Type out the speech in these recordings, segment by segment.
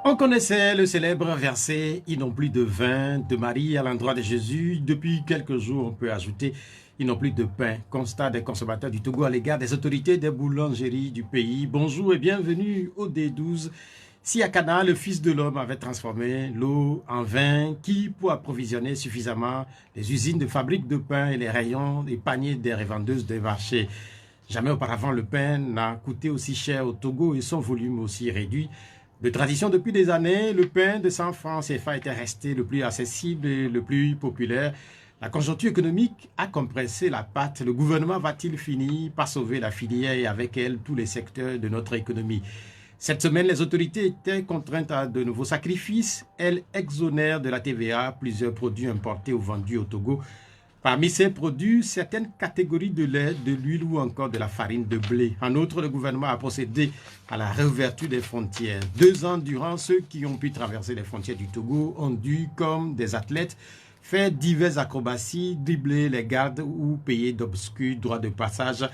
On connaissait le célèbre verset « Ils n'ont plus de vin » de Marie à l'endroit de Jésus. Depuis quelques jours, on peut ajouter « Ils n'ont plus de pain ». Constat des consommateurs du Togo à l'égard des autorités des boulangeries du pays. Bonjour et bienvenue au D12. Si à Cana, le Fils de l'homme avait transformé l'eau en vin, qui, pour approvisionner suffisamment les usines de fabrique de pain et les rayons et paniers des revendeuses des marchés. Jamais auparavant, le pain n'a coûté aussi cher au Togo et son volume aussi réduit. De tradition depuis des années, le pain de 100 francs CFA était resté le plus accessible et le plus populaire. La conjoncture économique a compressé la pâte. Le gouvernement va-t-il finir par sauver la filière et avec elle tous les secteurs de notre économie? Cette semaine, les autorités étaient contraintes à de nouveaux sacrifices. Elles exonèrent de la TVA plusieurs produits importés ou vendus au Togo. Parmi ces produits, certaines catégories de lait, de l'huile ou encore de la farine de blé. En outre, le gouvernement a procédé à la réouverture des frontières. 2 ans durant, ceux qui ont pu traverser les frontières du Togo ont dû, comme des athlètes, faire diverses acrobaties, dribbler les gardes ou payer d'obscurs droits de passage.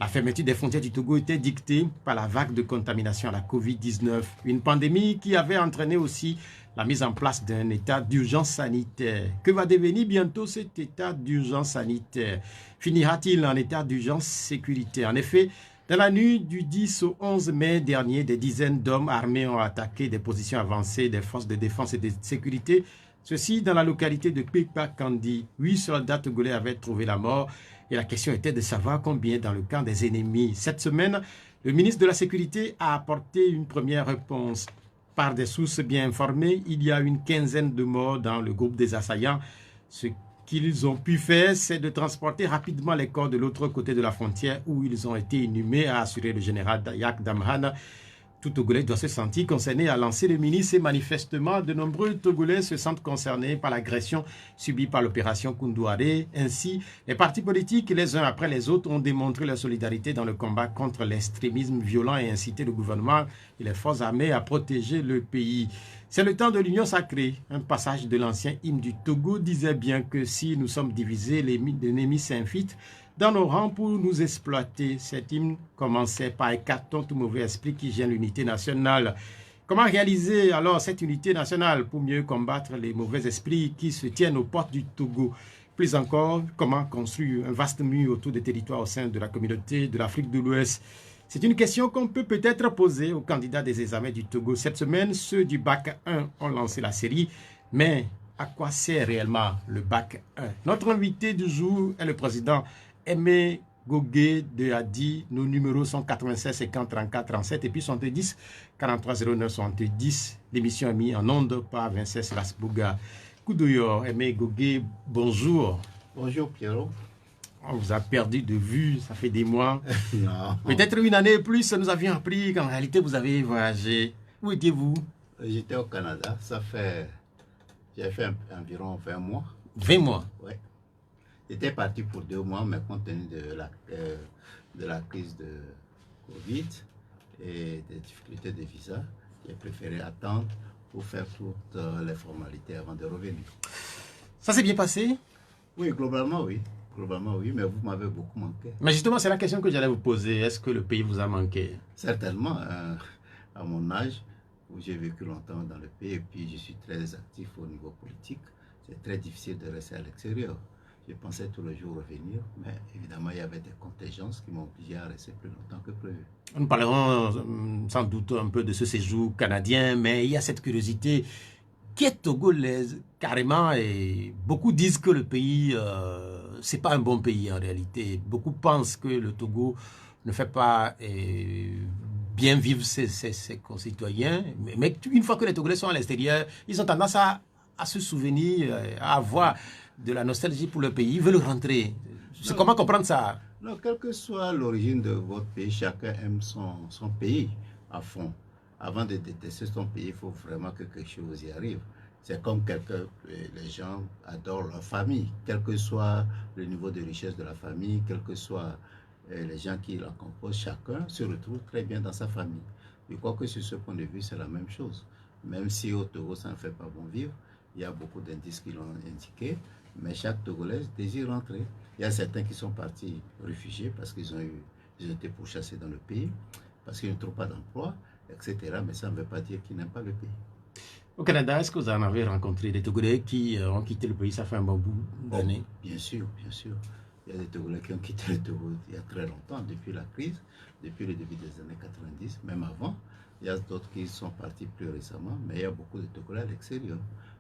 La fermeture des frontières du Togo était dictée par la vague de contamination à la Covid-19, une pandémie qui avait entraîné aussi la mise en place d'un état d'urgence sanitaire. Que va devenir bientôt cet état d'urgence sanitaire? Finira-t-il en état d'urgence sécuritaire? En effet, dans la nuit du 10 au 11 mai dernier, des dizaines d'hommes armés ont attaqué des positions avancées des forces de défense et de sécurité. Ceci dans la localité de Pepa Kandi. 8 soldats togolais avaient trouvé la mort et la question était de savoir combien dans le camp des ennemis. Cette semaine, le ministre de la Sécurité a apporté une première réponse. Par des sources bien informées, il y a une quinzaine de morts dans le groupe des assaillants. Ce qu'ils ont pu faire, c'est de transporter rapidement les corps de l'autre côté de la frontière où ils ont été inhumés, a assuré le général Dayak Damhan. Tout Togolais doit se sentir concerné, a lancé le ministre, et manifestement, de nombreux Togolais se sentent concernés par l'agression subie par l'opération Koundouaré. Ainsi, les partis politiques, les uns après les autres, ont démontré leur solidarité dans le combat contre l'extrémisme violent et incité le gouvernement et les forces armées à protéger le pays. C'est le temps de l'union sacrée. Un passage de l'ancien hymne du Togo disait bien que si nous sommes divisés, l'ennemi s'infiltre dans nos rangs pour nous exploiter. Cet hymne commençait par écartons tout mauvais esprit qui gêne l'unité nationale. Comment réaliser alors cette unité nationale pour mieux combattre les mauvais esprits qui se tiennent aux portes du Togo? Plus encore, comment construire un vaste mur autour des territoires au sein de la communauté de l'Afrique de l'Ouest? C'est une question qu'on peut peut-être poser aux candidats des examens du Togo. Cette semaine, ceux du bac 1 ont lancé la série, mais à quoi sert réellement le bac 1? Notre invité du jour est le président Aimé Gogué de Adi. Nos numéros sont 96 50 34 37 et puis 70 43 09 70. L'émission est mise en onde par Vincent Lasbouga. Koudoyo, Aimé Gogué, bonjour. Bonjour Pierrot. On vous a perdu de vue, ça fait des mois. Non. Peut-être une année plus, nous avions appris qu'en réalité vous avez voyagé. Où étiez-vous? J'étais au Canada, j'ai fait environ 20 mois. 20 mois? Oui. J'étais parti pour 2 mois, mais compte tenu de la crise de Covid et des difficultés de visa, j'ai préféré attendre pour faire toutes les formalités avant de revenir. Ça s'est bien passé? Oui, globalement oui. Globalement oui, mais vous m'avez beaucoup manqué. Mais justement, c'est la question que j'allais vous poser. Est-ce que le pays vous a manqué? Certainement, à mon âge, où j'ai vécu longtemps dans le pays et puis je suis très actif au niveau politique, c'est très difficile de rester à l'extérieur. Je pensais tous les jours revenir, mais évidemment, il y avait des contingences qui m'ont obligé à rester plus longtemps que prévu. Nous parlerons sans doute un peu de ce séjour canadien, mais il y a cette curiosité qui est togolaise carrément, et beaucoup disent que le pays, c'est pas un bon pays en réalité. Beaucoup pensent que le Togo ne fait pas bien vivre ses concitoyens, mais une fois que les Togolais sont à l'extérieur, ils ont tendance à se souvenir, à avoir de la nostalgie pour le pays, ils veulent rentrer. C'est comment comprendre ça? Non, quelle que soit l'origine de votre pays, chacun aime son pays à fond. Avant de détester son pays, il faut vraiment que quelque chose y arrive. C'est comme les gens adorent leur famille, quel que soit le niveau de richesse de la famille, quel que soit les gens qui la composent, chacun se retrouve très bien dans sa famille. Je crois que sur ce point de vue, c'est la même chose. Même si au Togo, ça ne fait pas bon vivre, il y a beaucoup d'indices qui l'ont indiqué, mais chaque Togolais désire rentrer. Il y a certains qui sont partis réfugiés parce qu'ils ont été pourchassés dans le pays, parce qu'ils ne trouvent pas d'emploi. etc. Mais ça ne veut pas dire qu'ils n'aiment pas le pays. Au Canada, est-ce que vous en avez rencontré des Togolais qui ont quitté le pays, ça fait un bon bout d'années? Bien sûr, bien sûr. Il y a des Togolais qui ont quitté le Togo il y a très longtemps, depuis la crise, depuis le début des années 90, même avant. Il y a d'autres qui sont partis plus récemment, mais il y a beaucoup de Togolais à l'extérieur.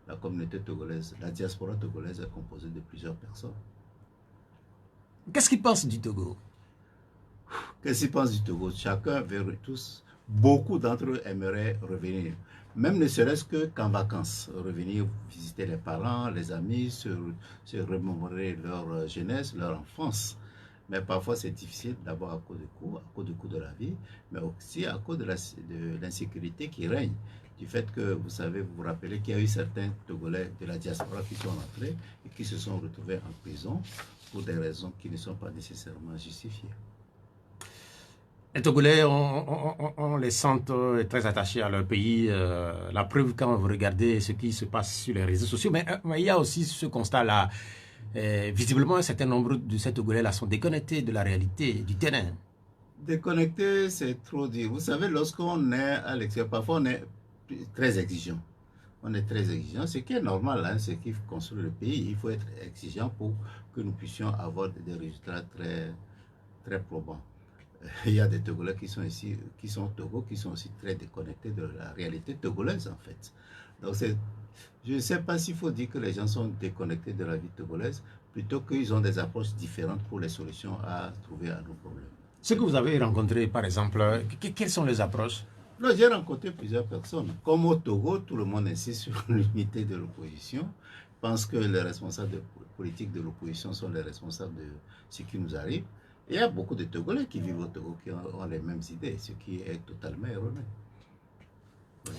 La communauté togolaise, la diaspora togolaise est composée de plusieurs personnes. Qu'est-ce qu'ils pensent du Togo? Qu'est-ce qu'ils pensent du Togo? Chacun veut tous, beaucoup d'entre eux aimeraient revenir. Même ne serait-ce qu'en vacances, revenir visiter les parents, les amis, se remémorer leur jeunesse, leur enfance. Mais parfois c'est difficile, d'abord à cause du coût de la vie, mais aussi à cause de l'insécurité qui règne. Du fait que, vous savez, vous vous rappelez qu'il y a eu certains Togolais de la diaspora qui sont entrés et qui se sont retrouvés en prison pour des raisons qui ne sont pas nécessairement justifiées. Les Togolais, on les sent très attachés à leur pays. La preuve, quand vous regardez ce qui se passe sur les réseaux sociaux, mais il y a aussi ce constat-là. Visiblement, un certain nombre de ces Togolais-là sont déconnectés de la réalité, du terrain. Déconnecté, c'est trop dire. Vous savez, lorsqu'on est à l'extérieur, parfois on est très exigeant. On est très exigeant, ce qui est normal, hein, ce qui construit le pays. Il faut être exigeant pour que nous puissions avoir des résultats très, très probants. Il y a des Togolais qui sont ici, qui sont au Togo, qui sont aussi très déconnectés de la réalité togolaise, en fait. Donc, je ne sais pas s'il faut dire que les gens sont déconnectés de la vie togolaise, plutôt qu'ils ont des approches différentes pour les solutions à trouver à nos problèmes. Ce que vous avez rencontré, par exemple, quelles sont les approches? J'ai rencontré plusieurs personnes. Comme au Togo, tout le monde insiste sur l'unité de l'opposition, pense que les responsables politiques de l'opposition sont les responsables de ce qui nous arrive. Et il y a beaucoup de Togolais qui vivent au Togo qui ont les mêmes idées, ce qui est totalement erroné. Oui.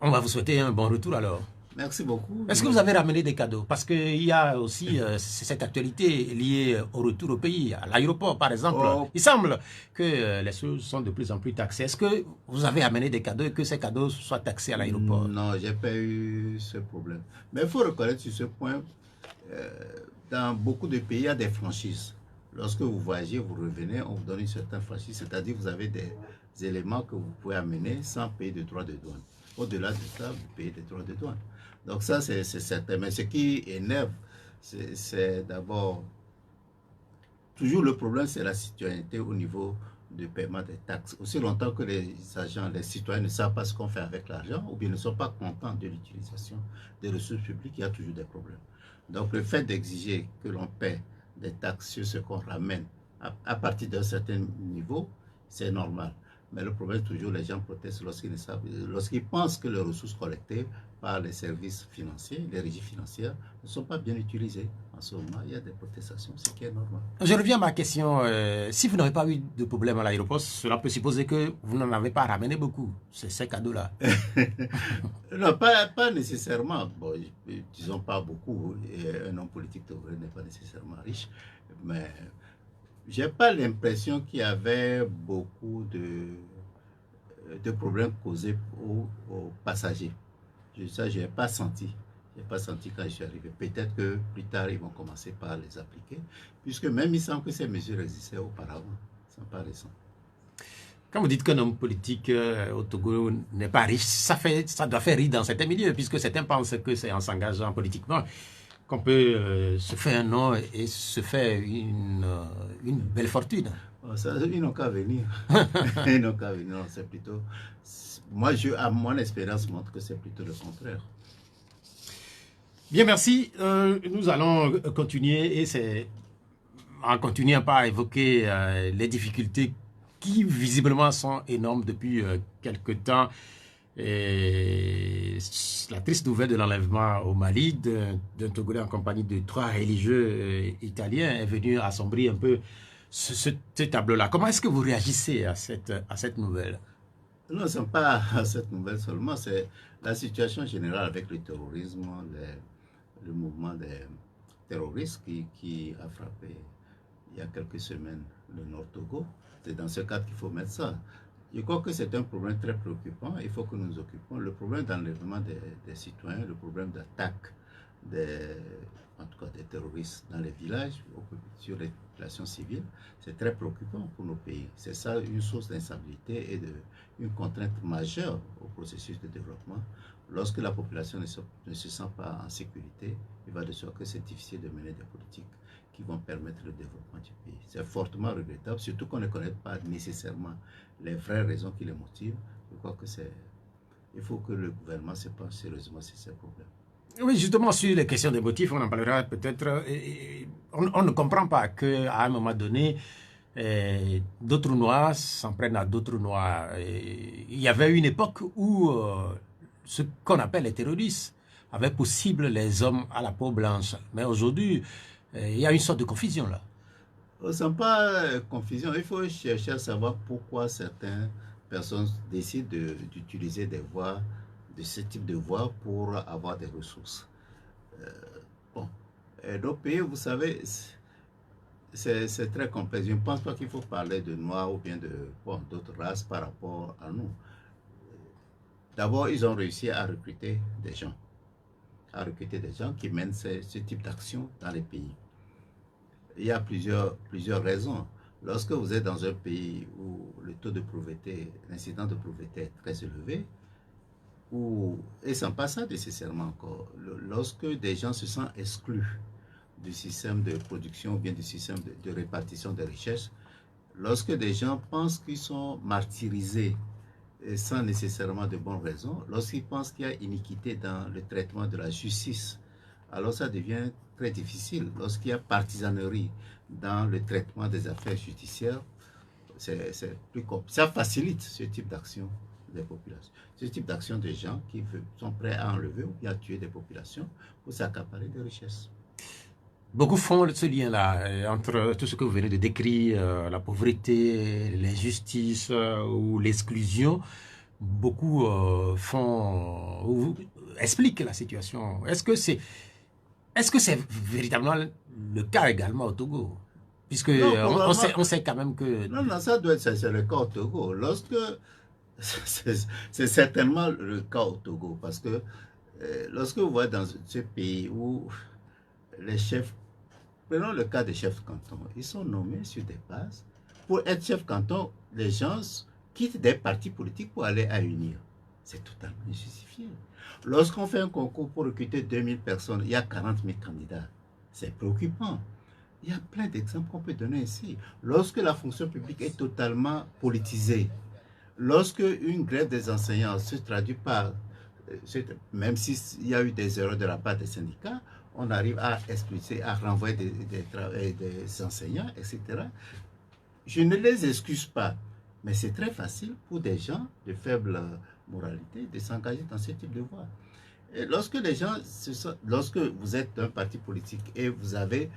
On va vous souhaiter un bon retour alors. Merci beaucoup. Est-ce que vous avez ramené des cadeaux? Parce qu'il y a aussi cette actualité liée au retour au pays, à l'aéroport par exemple. Il semble que les choses sont de plus en plus taxées. Est-ce que vous avez amené des cadeaux et que ces cadeaux soient taxés à l'aéroport? Non, je n'ai pas eu ce problème. Mais il faut reconnaître sur ce point, dans beaucoup de pays, il y a des franchises. Lorsque vous voyagez, vous revenez, on vous donne une certaine franchise, c'est-à-dire que vous avez des éléments que vous pouvez amener sans payer de droits de douane. Au-delà de ça, vous payez des droits de douane. Donc ça, c'est certain. Mais ce qui énerve, c'est d'abord, toujours le problème, c'est la citoyenneté au niveau du paiement des taxes. Aussi longtemps que les agents, les citoyens ne savent pas ce qu'on fait avec l'argent, ou bien ne sont pas contents de l'utilisation des ressources publiques, il y a toujours des problèmes. Donc le fait d'exiger que l'on paie des taxes sur ce qu'on ramène à partir d'un certain niveau, c'est normal. Mais le problème, toujours, les gens protestent lorsqu'ils pensent que les ressources collectées par les services financiers, les régies financières, ne sont pas bien utilisées. En ce moment, il y a des protestations, ce qui est normal. Je reviens à ma question. Si vous n'avez pas eu de problème à l'aéroport, cela peut supposer que vous n'en avez pas ramené beaucoup, ces cadeaux-là. Non, pas nécessairement. Bon, disons pas beaucoup. Un homme politique n'est pas nécessairement riche, mais j'ai pas l'impression qu'il y avait beaucoup de problèmes causés aux passagers. Ça, je n'ai pas senti. Je n'ai pas senti quand je suis arrivé. Peut-être que plus tard, ils vont commencer par les appliquer, puisque même il semble que ces mesures existaient auparavant. Ce n'est pas récent. Quand vous dites qu'un homme politique au Togo n'est pas riche, ça doit faire rire dans certains milieux, puisque certains pensent que c'est en s'engageant politiquement qu'on peut se faire un nom et se faire une belle fortune. Ça, ils n'ont qu'à venir. Ils n'ont qu'à venir. C'est plutôt... Moi, mon expérience montre que c'est plutôt le contraire. Bien, merci. Nous allons continuer et c'est en continuant par évoquer les difficultés qui visiblement sont énormes depuis quelque temps. Et la triste nouvelle de l'enlèvement au Mali d'un Togolais en compagnie de 3 religieux italiens est venue assombrir un peu ce tableau-là. Comment est-ce que vous réagissez à cette nouvelle? Non, ce n'est pas à cette nouvelle seulement, c'est la situation générale avec le terrorisme, le mouvement des terroristes qui a frappé il y a quelques semaines le Nord Togo. C'est dans ce cadre qu'il faut mettre ça. Je crois que c'est un problème très préoccupant. Il faut que nous nous occupions. Le problème d'enlèvement des citoyens, le problème d'attaque des, en tout cas des terroristes dans les villages, sur les populations civiles, c'est très préoccupant pour nos pays. C'est ça une source d'instabilité et une contrainte majeure au processus de développement. Lorsque la population ne se sent pas en sécurité, il va de soi que c'est difficile de mener des politiques qui vont permettre le développement du pays. C'est fortement regrettable, surtout qu'on ne connaît pas nécessairement les vraies raisons qui les motivent. Je crois que il faut que le gouvernement se penche sérieusement sur ces problèmes. Oui, justement, sur les questions des motifs, on en parlera peut-être. On ne comprend pas qu'à un moment donné, d'autres Noirs s'en prennent à d'autres Noirs. Il y avait une époque où ce qu'on appelle les terroristes avaient pour cible les hommes à la peau blanche. Mais aujourd'hui, il y a une sorte de confusion là. Ce n'est pas confusion. Il faut chercher à savoir pourquoi certaines personnes décident d'utiliser des voies, de ce type de voies pour avoir des ressources. Bon, nos pays, vous savez, c'est très complexe. Je ne pense pas qu'il faut parler de noirs ou bien d'autres races par rapport à nous. D'abord, ils ont réussi à recruter des gens. Qui mènent ce type d'action dans les pays. Il y a plusieurs raisons. Lorsque vous êtes dans un pays où le taux de pauvreté, l'incidence de pauvreté est très élevé, et sans pas ça nécessairement encore, lorsque des gens se sentent exclus du système de production ou bien du système de répartition des richesses, lorsque des gens pensent qu'ils sont martyrisés sans nécessairement de bonnes raisons, lorsqu'ils pensent qu'il y a iniquité dans le traitement de la justice, alors ça devient très difficile. Lorsqu'il y a partisanerie dans le traitement des affaires judiciaires, c'est plus compliqué. Ça facilite ce type d'action des populations. Ce type d'action des gens qui sont prêts à enlever ou bien à tuer des populations pour s'accaparer des richesses. Beaucoup font ce lien-là entre tout ce que vous venez de décrire, la pauvreté, l'injustice ou l'exclusion. Beaucoup expliquent la situation. Est-ce que c'est véritablement le cas également au Togo? Puisque on sait quand même que... Non, ça doit être c'est le cas au Togo. C'est certainement le cas au Togo. Parce que lorsque vous voyez dans ce pays où les chefs, prenons le cas des chefs de canton, ils sont nommés sur des bases. Pour être chef de canton, les gens quittent des partis politiques pour aller à UNIR. C'est totalement injustifié. Lorsqu'on fait un concours pour recruter 2000 personnes, il y a 40 000 candidats. C'est préoccupant. Il y a plein d'exemples qu'on peut donner ici. Lorsque la fonction publique est totalement politisée, lorsque une grève des enseignants se traduit par, même s'il y a eu des erreurs de la part des syndicats, on arrive à expulser, à renvoyer des enseignants, etc. Je ne les excuse pas, mais c'est très facile pour des gens de faible moralité de s'engager dans ce type de voie. Et lorsque lorsque vous êtes un parti politique et vous avez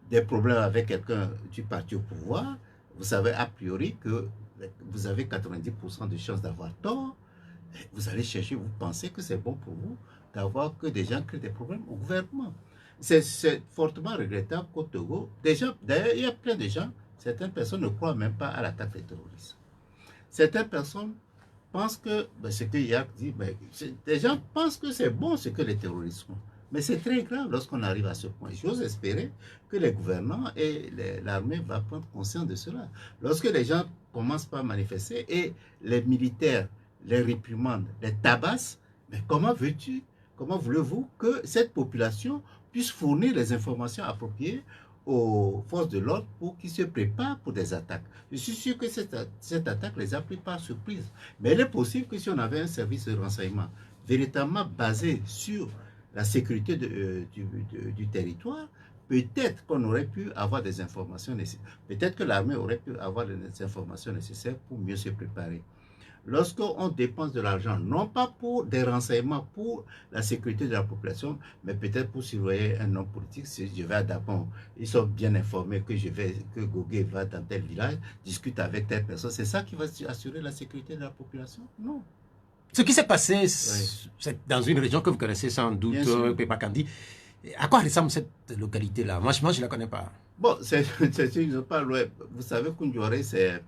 des problèmes avec quelqu'un du parti au pouvoir, vous savez a priori que vous avez 90% de chances d'avoir tort. Vous allez chercher, vous pensez que c'est bon pour vous d'avoir que des gens créent des problèmes au gouvernement. C'est fortement regrettable qu'au Togo, d'ailleurs, il y a plein de gens, certaines personnes ne croient même pas à l'attaque des terroristes. Certaines personnes pensent que, ce que Yac dit, des gens pensent que c'est bon ce que les terroristes font. Mais c'est très grave lorsqu'on arrive à ce point. J'ose espérer que les gouvernants et l'armée vont prendre conscience de cela. Lorsque les gens commencent par manifester et les militaires les réprimandent, les tabassent, mais comment voulez-vous que cette population puisse fournir les informations appropriées aux forces de l'ordre pour qu'ils se préparent pour des attaques? Je suis sûr que cette attaque les a pris par surprise. Mais il est possible que si on avait un service de renseignement véritablement basé sur la sécurité du territoire, peut-être qu'on aurait pu avoir des informations nécessaires. Peut-être que l'armée aurait pu avoir les informations nécessaires pour mieux se préparer. Lorsqu'on dépense de l'argent, non pas pour des renseignements, pour la sécurité de la population, mais peut-être pour surveiller un homme politique, si je vais à Dapon, ils sont bien informés que Gogué va dans tel village, discute avec telle personne, c'est ça qui va assurer la sécurité de la population? Non. Ce qui s'est passé, c'est dans une région que vous connaissez sans doute, Pépa Kandi. À quoi ressemble cette localité-là? Moi, je ne la connais pas. Bon, pas loin. Vous savez, Koundjouaré, c'est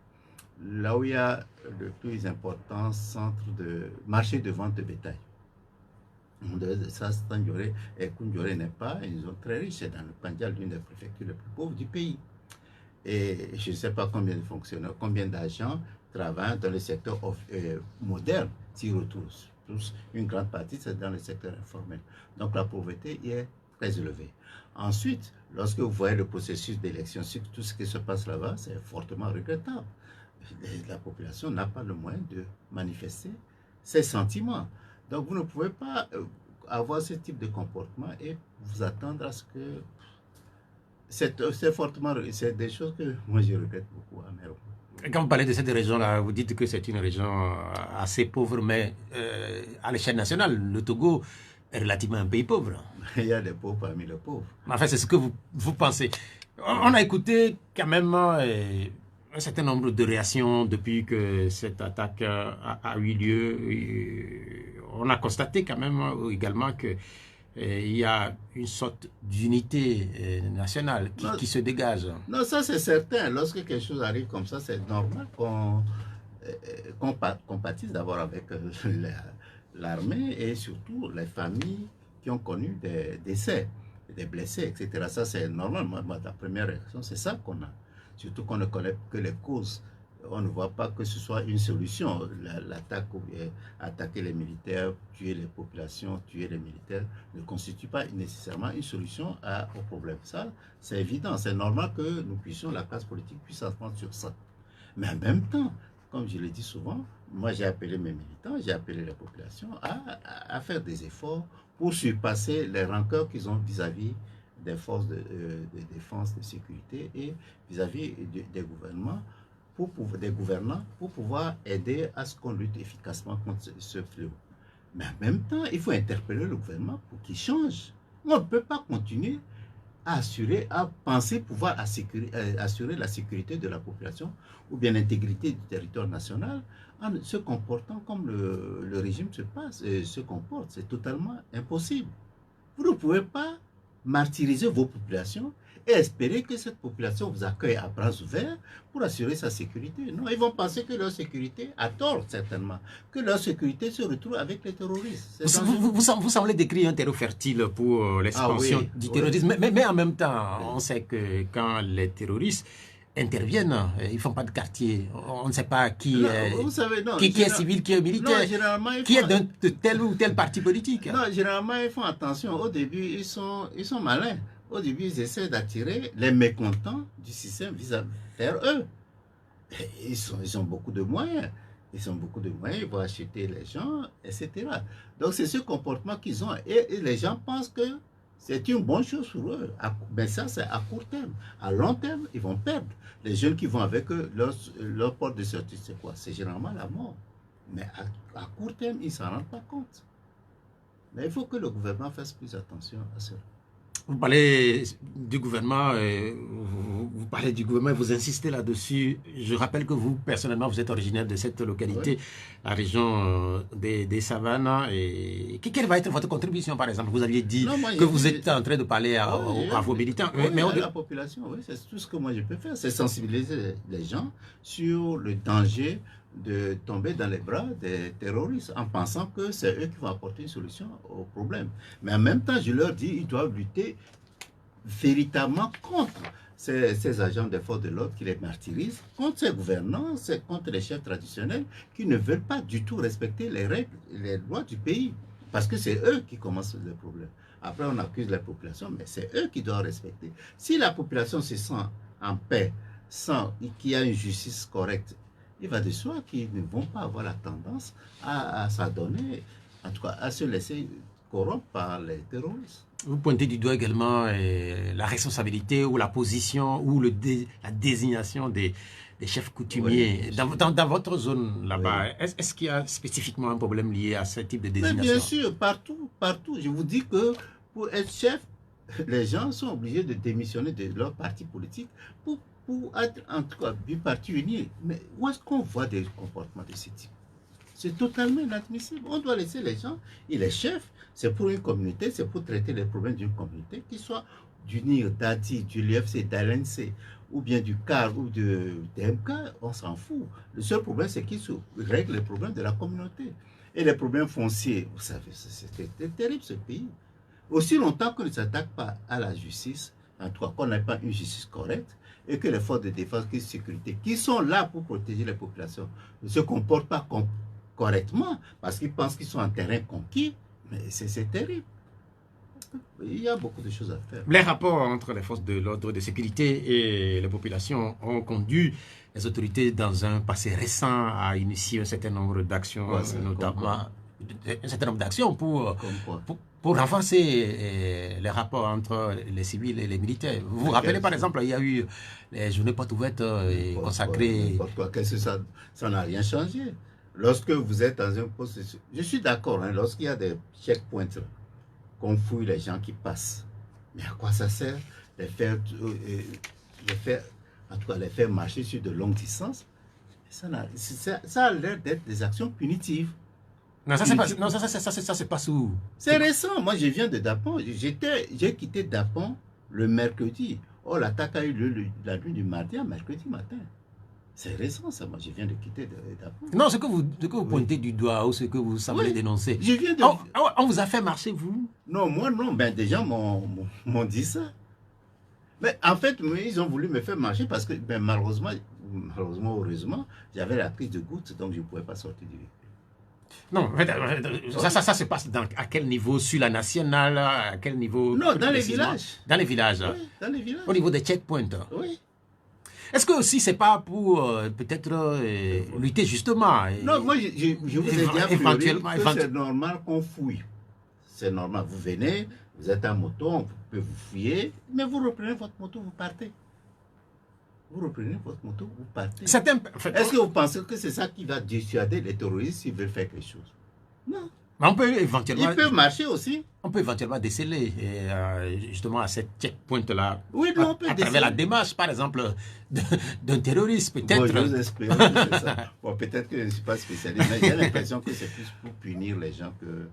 là où il y a le plus important centre de marché de vente de bétail. Ça, Sandioré et Koundioré n'est pas une zone très riche. C'est dans le Pandial, l'une des préfectures les plus pauvres du pays. Et je ne sais pas combien de fonctionnaires, combien d'agents travaillent dans le secteur moderne, s'y retrouvent. Une grande partie, c'est dans le secteur informel. Donc la pauvreté y est très élevée. Ensuite, lorsque vous voyez le processus d'élection, tout ce qui se passe là-bas, c'est fortement regrettable. La population n'a pas le moyen de manifester ses sentiments. Donc vous ne pouvez pas avoir ce type de comportement et vous attendre à ce que... C'est fortement... C'est des choses que moi je regrette beaucoup amèrement. Quand vous parlez de cette région-là, vous dites que c'est une région assez pauvre, mais à l'échelle nationale, le Togo est relativement un pays pauvre. Il y a des pauvres parmi les pauvres. Enfin, c'est ce que vous pensez. On a écouté quand même un certain nombre de réactions depuis que cette attaque a eu lieu. On a constaté quand même également que il y a une sorte d'unité nationale qui se dégage. Non, ça c'est certain. Lorsque quelque chose arrive comme ça, c'est normal qu'on compatisent d'abord avec l'armée et surtout les familles qui ont connu des décès, des blessés, etc. Ça, c'est normal. La première réaction, c'est ça qu'on a. Surtout qu'on ne connaît que les causes. On ne voit pas que ce soit une solution. L'attaque, attaquer les militaires, tuer les populations, tuer les militaires, ne constitue pas nécessairement une solution au problème. Ça, c'est évident. C'est normal que nous puissions, la classe politique puisse s'entendre sur ça. Mais en même temps, comme je le dis souvent, moi j'ai appelé mes militants, j'ai appelé la population à faire des efforts pour surpasser les rancœurs qu'ils ont vis-à-vis des forces de défense, de sécurité et vis-à-vis des gouvernements, des gouvernants, pour pouvoir aider à ce qu'on lutte efficacement contre ce fléau. Mais en même temps, il faut interpeller le gouvernement pour qu'il change. On ne peut pas continuer à penser pouvoir assurer la sécurité de la population ou bien l'intégrité du territoire national en se comportant comme le régime se comporte. C'est totalement impossible. Vous ne pouvez pas martyriser vos populations et espérer que cette population vous accueille à bras ouverts pour assurer sa sécurité. Non, ils vont penser que leur sécurité, à tort certainement, que leur sécurité se retrouve avec les terroristes. Vous semblez décrire un terreau fertile pour l'expansion du terrorisme, mais en même temps, on sait que quand les terroristes interviennent, ils ne font pas de quartier. On ne sait pas qui est civil, qui est militaire, qui est de tel ou tel parti politique. Non, généralement, ils font attention. Au début, ils sont malins. Au début, ils essaient d'attirer les mécontents du système vers eux. Ils ont beaucoup de moyens. Ils ils vont acheter les gens, etc. Donc, c'est ce comportement qu'ils ont. Et les gens pensent que c'est une bonne chose pour eux. Mais ça, c'est à court terme. À long terme, ils vont perdre. Les jeunes qui vont avec eux, leur porte de sortie, c'est quoi? C'est généralement la mort. Mais à court terme, ils ne s'en rendent pas compte. Mais il faut que le gouvernement fasse plus attention à cela. Vous parlez du gouvernement, vous insistez là-dessus. Je rappelle que vous, personnellement, vous êtes originaire de cette localité, la région des Savanes. Et quelle va être votre contribution, par exemple? Vous aviez dit que vous êtes en train de parler à vos militants. Mais la population, c'est tout ce que moi je peux faire, c'est sensibiliser les gens sur le danger de tomber dans les bras des terroristes en pensant que c'est eux qui vont apporter une solution au problème. Mais en même temps, je leur dis ils doivent lutter véritablement contre ces agents des forces de l'ordre qui les martyrisent, contre ces gouvernants, contre les chefs traditionnels qui ne veulent pas du tout respecter les règles, les lois du pays. Parce que c'est eux qui commencent le problème. Après, on accuse la population, mais c'est eux qui doivent respecter. Si la population se sent en paix, sans qu'il y ait une justice correcte, il va de soi qu'ils ne vont pas avoir la tendance à s'adonner, en tout cas à se laisser corrompre par les terroristes. Vous pointez du doigt également la responsabilité ou la position ou la désignation des chefs coutumiers. Dans votre zone là-bas, est-ce qu'il y a spécifiquement un problème lié à ce type de désignation? Mais bien sûr, partout. Je vous dis que pour être chef, les gens sont obligés de démissionner de leur parti politique pour être en tout cas du parti uni. Mais où est-ce qu'on voit des comportements de ce type? C'est totalement inadmissible. On doit laisser les gens, il est chef, c'est pour une communauté, c'est pour traiter les problèmes d'une communauté, qu'ils soient du NIR, d'ADI, du LFC, d'LNC, ou bien du CAR ou de MK, on s'en fout. Le seul problème, c'est qu'ils règlent les problèmes de la communauté. Et les problèmes fonciers, vous savez, c'était terrible ce pays. Aussi longtemps qu'on ne s'attaque pas à la justice, en tout cas qu'on n'a pas une justice correcte, et que les forces de défense et de sécurité, qui sont là pour protéger les populations, ne se comportent pas correctement, parce qu'ils pensent qu'ils sont en terrain conquis, mais c'est terrible. Il y a beaucoup de choses à faire. Les rapports entre les forces de l'ordre de sécurité et les populations ont conduit les autorités dans un passé récent à initier un certain nombre d'actions, notamment un certain nombre d'actions pour renforcer les rapports entre les civils et les militaires. Vous vous rappelez par exemple, il y a eu les journées portes ouvertes consacrées. Qu'est-ce que ça n'a rien changé. Lorsque vous êtes dans un poste, je suis d'accord, hein, lorsqu'il y a des checkpoints, qu'on fouille les gens qui passent. Mais à quoi ça sert de en tout cas, les faire marcher sur de longues distances? Ça a l'air d'être des actions punitives. Non, ça c'est pas sous. C'est récent. Moi, je viens de Dapon. J'ai quitté Dapon le mercredi. Oh, l'attaque a eu lieu la nuit du mardi à mercredi matin. C'est récent, ça. Moi, je viens de quitter Dapon. Non, ce que vous pointez du doigt ou ce que vous semblez dénoncer. Je viens de... on vous a fait marcher, vous? Non, moi, non. Ben, des gens m'ont dit ça. Mais en fait, ils ont voulu me faire marcher parce que, ben, malheureusement, heureusement, j'avais la prise de goutte, donc je ne pouvais pas sortir du véhicule. Non, ça se passe à quel niveau? Sur la nationale? À quel niveau? Non, dans les villages. Dans les villages. Oui, dans les villages. Au niveau des checkpoints. Oui. Est-ce que aussi c'est pas pour peut-être lutter justement? Non, moi je vous ai dit éventuellement que c'est normal qu'on fouille. C'est normal. Vous venez, vous êtes en moto, on peut vous fouiller, mais vous reprenez votre moto, vous partez. Vous reprenez votre moto, vous partez. Est-ce que vous pensez que c'est ça qui va dissuader les terroristes s'ils veulent faire quelque chose? Non. Mais on peut éventuellement... Ils peuvent marcher aussi. On peut éventuellement déceler justement à cette checkpoint-là. Oui, non, on peut à travers la démarche, par exemple, d'un terroriste, peut-être. Bon, je vous explique que c'est ça. Bon, peut-être que je ne suis pas spécialiste, mais j'ai l'impression que c'est plus pour punir les gens que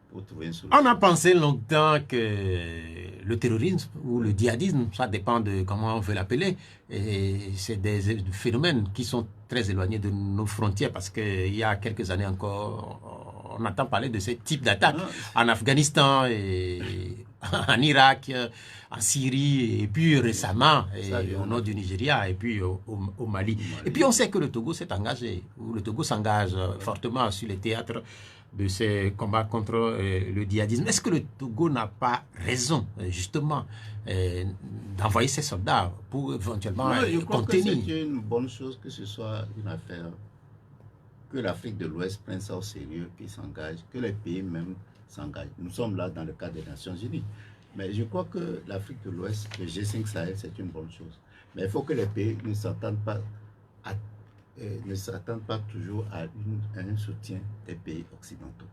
pour trouver une solution. On a pensé longtemps que le terrorisme ou le djihadisme, ça dépend de comment on veut l'appeler, et c'est des phénomènes qui sont très éloignés de nos frontières parce qu'il y a quelques années encore, on entend parler de ce type d'attaque en Afghanistan, et en Irak, en Syrie, et puis récemment au nord du Nigeria, et puis au Mali. Et puis on sait que le Togo s'est engagé, ou le Togo s'engage fortement sur les théâtres de ces combats contre le djihadisme. Est-ce que le Togo n'a pas raison, justement, d'envoyer ses soldats pour éventuellement contenir? Je crois que c'est une bonne chose que ce soit une affaire, que l'Afrique de l'Ouest prenne ça au sérieux, qu'ils s'engagent, que les pays même s'engagent. Nous sommes là dans le cadre des Nations Unies. Mais je crois que l'Afrique de l'Ouest, le G5 Sahel, c'est une bonne chose. Mais il faut que les pays ne s'attendent pas toujours à un soutien des pays occidentaux.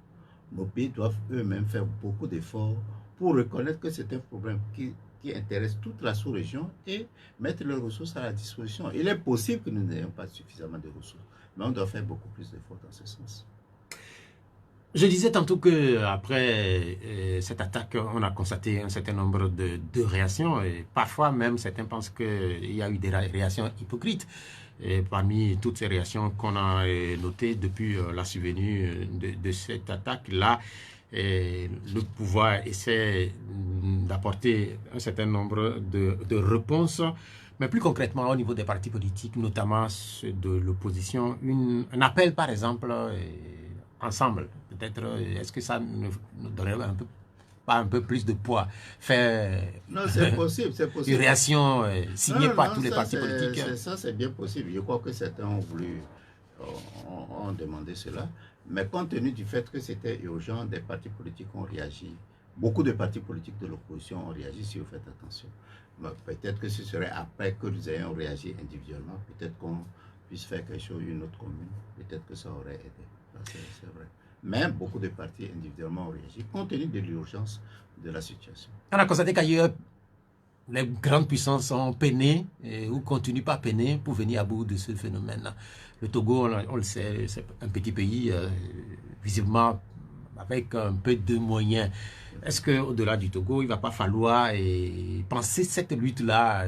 Nos pays doivent eux-mêmes faire beaucoup d'efforts pour reconnaître que c'est un problème qui intéresse toute la sous-région et mettre leurs ressources à la disposition. Il est possible que nous n'ayons pas suffisamment de ressources, mais on doit faire beaucoup plus d'efforts dans ce sens. Je disais tantôt qu'après cette attaque, on a constaté un certain nombre de réactions, et parfois même certains pensent qu'il y a eu des réactions hypocrites. Et parmi toutes ces réactions qu'on a notées depuis la survenue de cette attaque-là, le pouvoir essaie d'apporter un certain nombre de réponses, mais plus concrètement au niveau des partis politiques, notamment ceux de l'opposition, un appel par exemple, ensemble, peut-être, est-ce que ça nous donnerait un peu plus de poids, faire non, c'est possible, une réaction signée par tous les partis politiques. Ça, c'est bien possible. Je crois que certains ont demandé cela. Mais compte tenu du fait que c'était urgent, des partis politiques ont réagi. Beaucoup de partis politiques de l'opposition ont réagi, si vous faites attention. Peut-être que ce serait après que nous ayons réagi individuellement. Peut-être qu'on puisse faire quelque chose, une autre commune. Peut-être que ça aurait aidé. C'est vrai. Mais beaucoup de partis individuellement ont réagi, compte tenu de l'urgence de la situation. On a constaté qu'ailleurs, les grandes puissances ont peiné ou continuent pas à peiner pour venir à bout de ce phénomène-là. Le Togo, on le sait, c'est un petit pays, visiblement avec un peu de moyens. Est-ce qu'au-delà du Togo, il ne va pas falloir penser cette lutte-là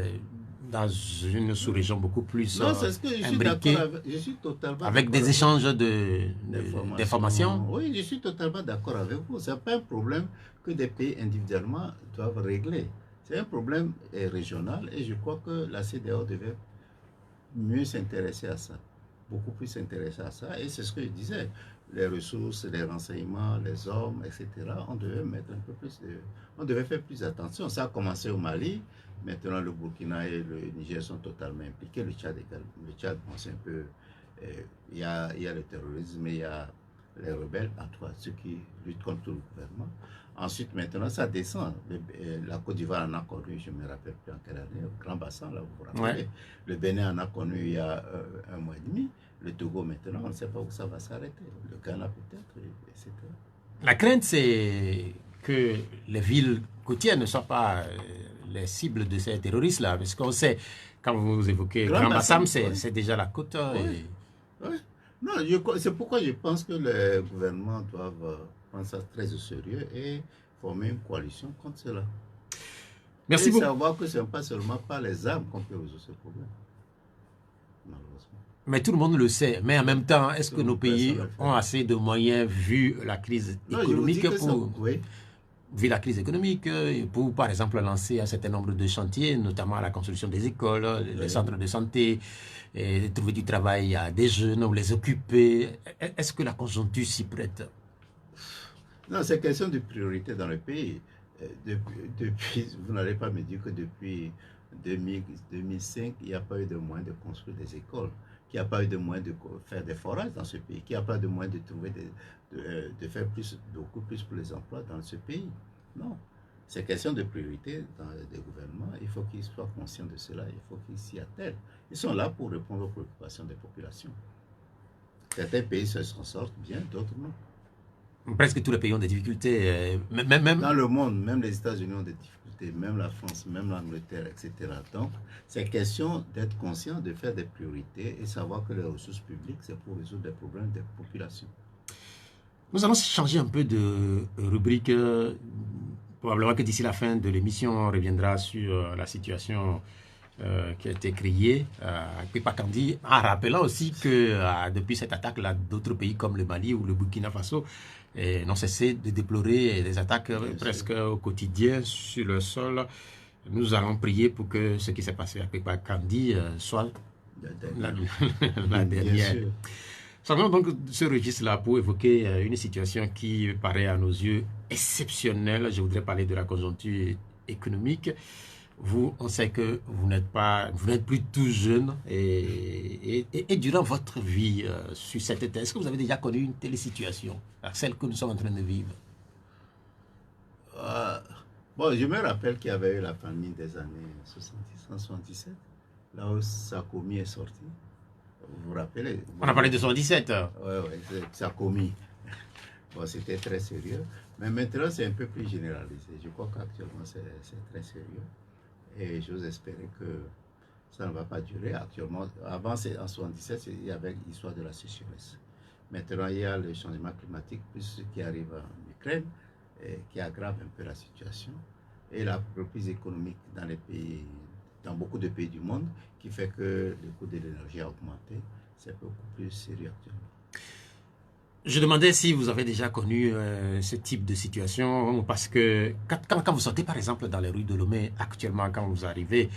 dans une sous-région beaucoup plus Non, c'est ce que je suis imbriquée, d'accord avec. Je suis totalement avec d'accord des avec échanges d'informations? d'informations. Oui, je suis totalement d'accord avec vous. Ce n'est pas un problème que des pays individuellement doivent régler. C'est un problème régional et je crois que la CEDEAO devait mieux s'intéresser à ça, beaucoup plus s'intéresser à ça. Et c'est ce que je disais, les ressources, les renseignements, les hommes, etc. On devait mettre un peu plus de, on devait faire plus attention. Ça a commencé au Mali. Maintenant, le Burkina et le Niger sont totalement impliqués. Le Tchad également. Le Tchad, bon, c'est un peu, il y a le terrorisme, il y a les rebelles, en tout cas ceux qui luttent contre le gouvernement. Ensuite, maintenant, ça descend. La Côte d'Ivoire en a connu, je ne me rappelle plus en quelle année, au Grand Bassin, là, vous vous rappelez. Ouais. Le Bénin en a connu il y a un mois et demi. Le Togo, maintenant, on ne sait pas où ça va s'arrêter. Le Ghana, peut-être, etc. La crainte, c'est que les villes côtières ne soient pas les cibles de ces terroristes-là, parce qu'on sait, quand vous évoquez Grand Grand Bassam, Bassam, oui. c'est déjà la côte. Oui, oui. Non, c'est pourquoi je pense que les gouvernements doivent prendre ça très au sérieux et former une coalition contre cela. Merci Et beaucoup. savoir que ce n'est pas seulement par les armes qu'on peut résoudre ce problème, malheureusement. Mais tout le monde le sait. Mais en même temps, est-ce Tout que le nos monde, personne pays ne le fait. ont assez de moyens, vu la crise Non, je vous dis économique, que ça, oui. vu la crise économique, pour, par exemple, lancer un certain nombre de chantiers, notamment la construction des écoles, les centres de santé, et trouver du travail à des jeunes ou les occuper. Est-ce que la conjoncture s'y prête? Non, c'est question de priorité dans le pays. Vous n'allez pas me dire que depuis 2005, il n'y a pas eu de moyens de construire des écoles, qu'il n'y a pas eu de moyens de faire des forages dans ce pays, qu'il n'y a pas de moyens de trouver de faire beaucoup plus pour les emplois dans ce pays. Non. C'est question de priorité dans les gouvernements. Il faut qu'ils soient conscients de cela. Il faut qu'ils s'y attellent. Ils sont là pour répondre aux préoccupations des populations. Certains pays s'en sortent bien, d'autres non. Presque tous les pays ont des difficultés. Même Dans le monde, même les États-Unis ont des difficultés, même la France, même l'Angleterre, etc. Donc, c'est question d'être conscient, de faire des priorités et savoir que les ressources publiques, c'est pour résoudre des problèmes des populations. nous allons changer un peu de rubrique. Probablement que d'ici la fin de l'émission, on reviendra sur la situation qui a été créée à Pépakandi, en rappelant aussi que depuis cette attaque-là, d'autres pays comme le Mali ou le Burkina Faso n'ont cessé de déplorer des attaques presque au quotidien sur le sol. Nous allons prier pour que ce qui s'est passé à Pépakandi soit la dernière. Changeons donc ce registre-là pour évoquer une situation qui paraît à nos yeux exceptionnelle. Je voudrais parler de la conjoncture économique. Vous, on sait que vous n'êtes plus tout jeune et durant votre vie sur cette terre, est-ce que vous avez déjà connu une telle situation, celle que nous sommes en train de vivre? Bon, je me rappelle qu'il y avait eu la famine des années 70-77, là où Sakomi est sorti. Vous vous rappelez? On a parlé de 77. Oui, Sakomi. Bon, c'était très sérieux. Mais maintenant, c'est un peu plus généralisé. Je crois qu'actuellement, c'est très sérieux. Et j'ose espérer que ça ne va pas durer. Actuellement, avant, en 77, il y avait l'histoire de la sécheresse. Maintenant, il y a le changement climatique, plus ce qui arrive en Ukraine, qui aggrave un peu la situation. Et la reprise économique dans beaucoup de pays du monde, qui fait que le coût de l'énergie a augmenté. C'est beaucoup plus sérieux actuellement. Je demandais si vous avez déjà connu ce type de situation, parce que quand vous sortez par exemple dans les rues de Lomé, actuellement quand vous arrivez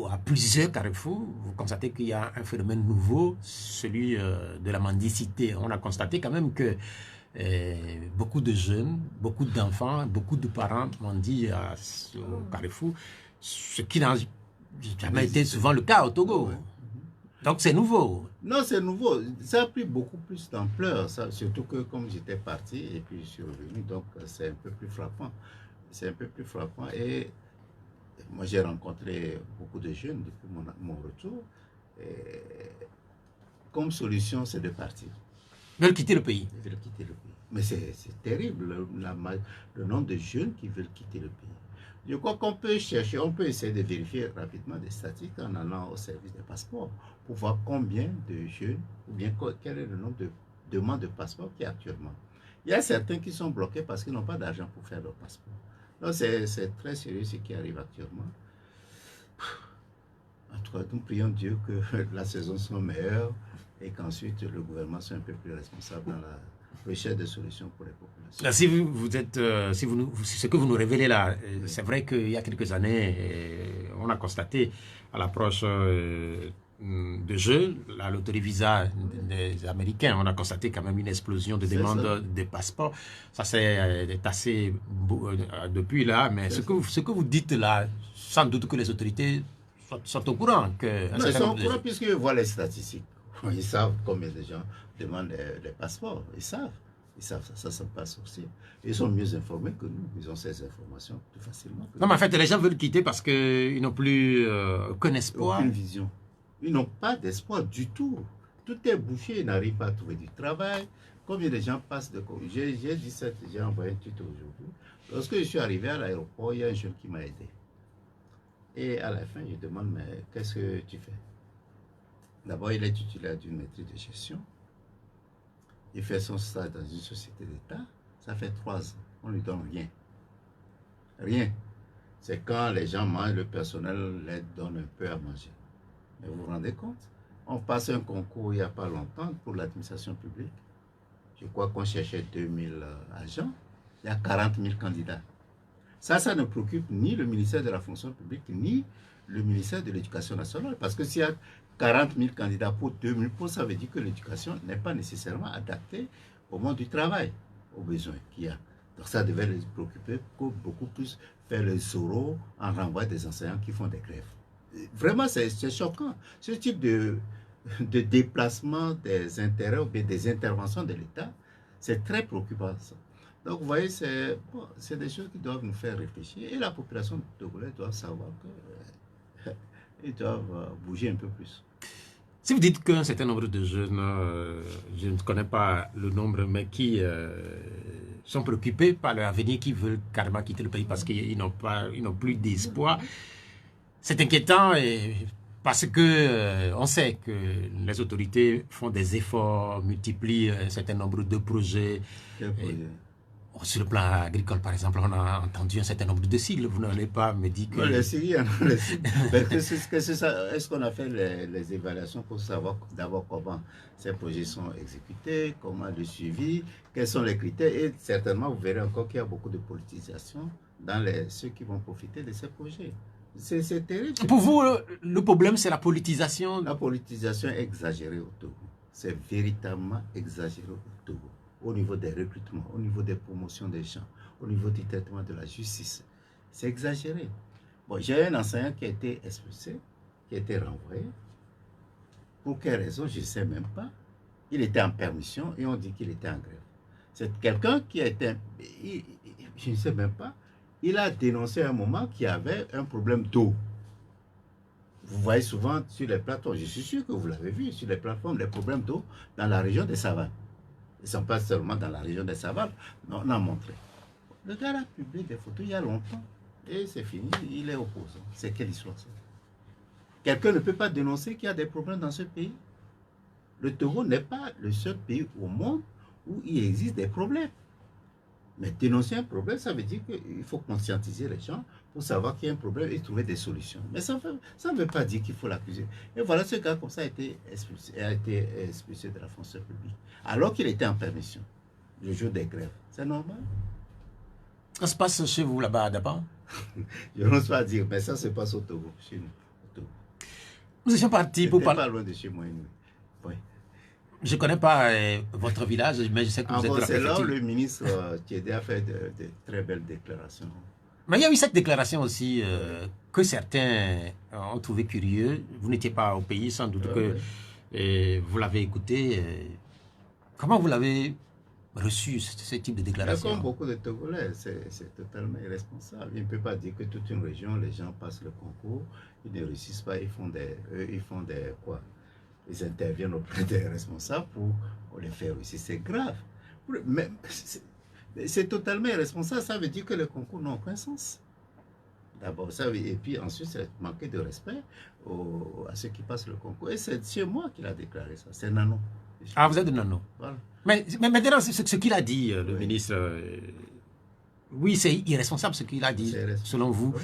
à plusieurs carrefours, vous constatez qu'il y a un phénomène nouveau, celui de la mendicité. On a constaté quand même que beaucoup de jeunes, beaucoup d'enfants, beaucoup de parents mendient au carrefour, ce qui n'a jamais été souvent le cas au Togo. Ouais. Donc c'est nouveau. Non, c'est nouveau. Ça a pris beaucoup plus d'ampleur, surtout que comme j'étais parti et puis je suis revenu, donc c'est un peu plus frappant. C'est un peu plus frappant et moi j'ai rencontré beaucoup de jeunes depuis mon retour. Et comme solution, c'est de partir. Ils veulent quitter le pays. Ils veulent quitter le pays. Mais c'est terrible, le nombre de jeunes qui veulent quitter le pays. Je crois qu'on peut chercher, on peut essayer de vérifier rapidement des statistiques en allant au service des passeports pour voir combien de jeunes, ou bien quel est le nombre de demandes de passeports qu'il y a actuellement. Il y a certains qui sont bloqués parce qu'ils n'ont pas d'argent pour faire leur passeport. Donc c'est très sérieux ce qui arrive actuellement. En tout cas, nous prions Dieu que la saison soit meilleure et qu'ensuite le gouvernement soit un peu plus responsable dans la recherche de solutions pour les populations. Si vous êtes, ce que vous nous révélez là, c'est vrai qu'il y a quelques années, on a constaté à l'approche de jeux, la loterie Visa des Américains, on a constaté quand même une explosion de demandes de passeports. Ça s'est tassé depuis là, mais ce que vous dites là, sans doute que les autorités sont au courant. Non, ils sont au courant puisqu'ils voient les statistiques. Ils savent combien de gens demandent les passeports. Ils savent. Ils savent ça se passe aussi. Ils sont mieux informés que nous. Ils ont ces informations plus facilement. Non, mais en fait, les gens veulent quitter parce qu'ils n'ont plus aucun espoir. Aucune vision. Ils n'ont pas d'espoir du tout. Tout est bouché. Ils n'arrivent pas à trouver du travail. Combien de gens passent de... J'ai envoyé un tuto aujourd'hui. Lorsque je suis arrivé à l'aéroport, il y a un jeune qui m'a aidé. Et à la fin, je demande, mais qu'est-ce que tu fais? D'abord, il est titulaire d'une maîtrise de gestion. Il fait son stage dans une société d'État. Ça fait 3 ans. On ne lui donne rien. Rien. C'est quand les gens mangent, le personnel leur donne un peu à manger. Mais vous vous rendez compte? On passe un concours il n'y a pas longtemps pour l'administration publique. Je crois qu'on cherchait 2000 agents. Il y a 40 000 candidats. Ça ne préoccupe ni le ministère de la fonction publique, ni le ministère de l'Éducation nationale. Parce que s'il y a 40 000 candidats pour 2000 postes, ça veut dire que l'éducation n'est pas nécessairement adaptée au monde du travail, aux besoins qu'il y a. Donc ça devait les préoccuper beaucoup plus faire le Zorro en renvoi des enseignants qui font des grèves. Vraiment, c'est choquant. Ce type de déplacement des intérêts ou bien des interventions de l'État, c'est très préoccupant. Ça. Donc, vous voyez, c'est des choses qui doivent nous faire réfléchir. Et la population togolaise doit savoir qu'ils doivent bouger un peu plus. Si vous dites qu'un certain nombre de jeunes, je ne connais pas le nombre, mais qui sont préoccupés par leur avenir, qui veulent carrément quitter le pays parce qu'ils n'ont plus d'espoir, c'est inquiétant parce que on sait que les autorités font des efforts, multiplient un certain nombre de projets. Quel projet? Sur le plan agricole, par exemple, on a entendu un certain nombre de sigles. Vous n'allez pas me dire que... Non, les sigles, est-ce qu'on a fait les évaluations pour savoir d'abord comment ces projets sont exécutés, comment le suivi, quels sont les critères? Et certainement, vous verrez encore qu'il y a beaucoup de politisation dans ceux qui vont profiter de ces projets. C'est terrible. Pour vous, le problème, c'est la politisation? La politisation est exagérée au Togo. C'est véritablement exagéré au Togo. Au niveau des recrutements, au niveau des promotions des gens, au niveau du traitement de la justice. C'est exagéré. Bon, j'ai un enseignant qui a été expulsé, qui a été renvoyé. Pour quelle raison, je ne sais même pas. Il était en permission et on dit qu'il était en grève. C'est quelqu'un qui a été... Je ne sais même pas. Il a dénoncé à un moment qu'il y avait un problème d'eau. Vous voyez souvent sur les plateformes, je suis sûr que vous l'avez vu, sur les plateformes, les problèmes d'eau dans la région des Savanes. Ils ne sont pas seulement dans la région des Savanes, on a montré. Le gars a publié des photos il y a longtemps. Et c'est fini, il est opposant. C'est quelle histoire ça? Quelqu'un ne peut pas dénoncer qu'il y a des problèmes dans ce pays. Le Togo n'est pas le seul pays au monde où il existe des problèmes. Mais dénoncer un problème, ça veut dire qu'il faut conscientiser les gens pour savoir qu'il y a un problème et trouver des solutions. Mais ça ne veut pas dire qu'il faut l'accuser. Et voilà, ce gars comme ça a été expulsé de la fonction publique. Alors qu'il était en permission, le jour des grèves. C'est normal. Ça se passe chez vous là-bas, d'abord? Je n'ose pas dire, mais ça se passe au Togo, chez nous. Au Togo. Nous étions partis pour parler... pas loin de chez moi. Oui. Je ne connais pas votre village, mais je sais que vous êtes de la préfecture. C'est là où le ministre Thiédé a fait de très belles déclarations. Mais il y a eu cette déclaration aussi que certains ont trouvé curieux. Vous n'étiez pas au pays, sans doute que vous l'avez écouté. Comment vous l'avez reçu, ce type de déclaration? Comme beaucoup de Togolais, c'est totalement irresponsable. Il ne peut pas dire que toute une région, les gens passent le concours, ils ne réussissent pas, ils font des quoi? Ils interviennent auprès des responsables pour les faire réussir. C'est grave. Mais c'est totalement irresponsable. Ça veut dire que les concours n'ont aucun sens. D'abord, ça et puis ensuite, c'est manquer de respect à ceux qui passent le concours. Et c'est chez moi qu'il a déclaré ça. C'est Nano. Ah, vous êtes de Nano? Voilà. Mais maintenant, ce qu'il a dit, le Oui. ministre, oui, c'est irresponsable ce qu'il a dit, selon vous. Oui.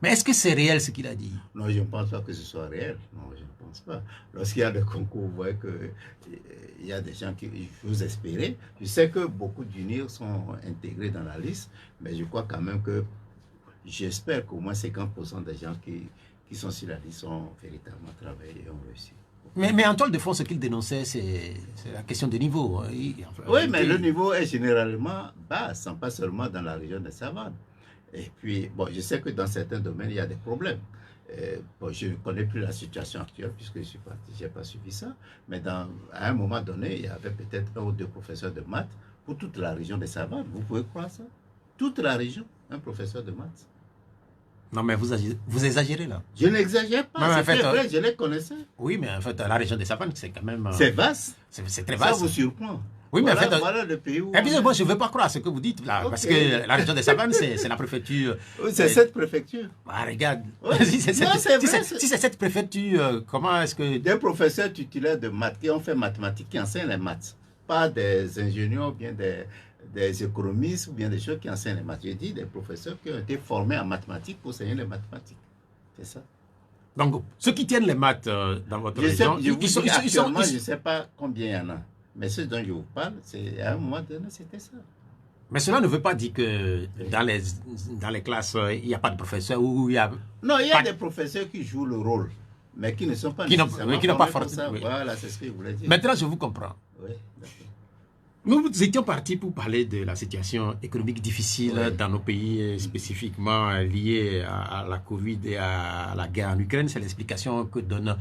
Mais est-ce que c'est réel ce qu'il a dit? Non, je ne pense pas que ce soit réel. Non, je ne pense pas. Lorsqu'il y a des concours, vous voyez qu'il y a des gens qui vous espérer. Je sais que beaucoup d'UNIR sont intégrés dans la liste, mais je crois quand même que j'espère qu'au moins 50% des gens qui sont sur la liste ont véritablement travaillé et ont réussi. Mais en toile de fond, ce qu'il dénonçait, c'est la question de niveau. Hein. Oui, mais le niveau est généralement bas, pas seulement dans la région des savanes. Et puis, bon, je sais que dans certains domaines, il y a des problèmes. Bon, je ne connais plus la situation actuelle puisque je suis parti, je n'ai pas suivi ça. Mais à un moment donné, il y avait peut-être 1 ou 2 professeurs de maths pour toute la région des savanes. Vous pouvez croire ça? Toute la région, un professeur de maths. Non, mais vous exagérez là. Je n'exagère pas, c'est vrai, je les connaissais. Oui, mais en fait, la région des savanes, c'est quand même... c'est vaste. C'est très vaste. Ça vous surprend. Oui, mais voilà, en fait, voilà le pays où... Et puis, moi, je ne veux pas croire ce que vous dites là, parce que la région des savanes, c'est la préfecture. Oui, c'est cette préfecture. Ah, regarde, Ouais. si c'est cette préfecture, comment est-ce que... Des professeurs titulaires de maths qui ont fait mathématiques, qui enseignent les maths. Pas des ingénieurs, ou bien des économistes, ou bien des choses qui enseignent les maths. J'ai dit des professeurs qui ont été formés en mathématiques pour enseigner les mathématiques. C'est ça. Donc, ceux qui tiennent les maths dans votre région, je ne sais pas combien il y en a. Mais ceux dont je vous parle, à un moment donné, c'était ça. Mais cela ne veut pas dire que dans les classes, il n'y a pas de professeurs ou il y a... Non, il y a des professeurs qui jouent le rôle, mais qui ne sont pas nécessairement qui n'ont pas forcément. Oui. Voilà, c'est ce que je voulais dire. Maintenant, je vous comprends. Oui, d'accord. Nous étions partis pour parler de la situation économique difficile Oui. dans nos pays, spécifiquement liée à la Covid et à la guerre en Ukraine. C'est l'explication que donnent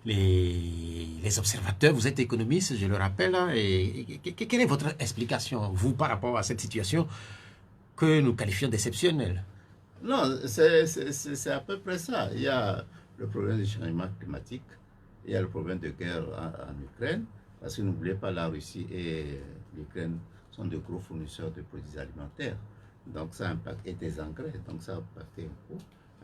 les observateurs. Vous êtes économiste, je le rappelle. Et quelle est votre explication, vous, par rapport à cette situation que nous qualifions d'exceptionnelle? Non, c'est à peu près ça. Il y a le problème du changement climatique, il y a le problème de guerre en Ukraine, parce que n'oubliez pas, la Russie et l'Ukraine sont de gros fournisseurs de produits alimentaires. Donc ça impacte, et des engrais, donc ça a impacté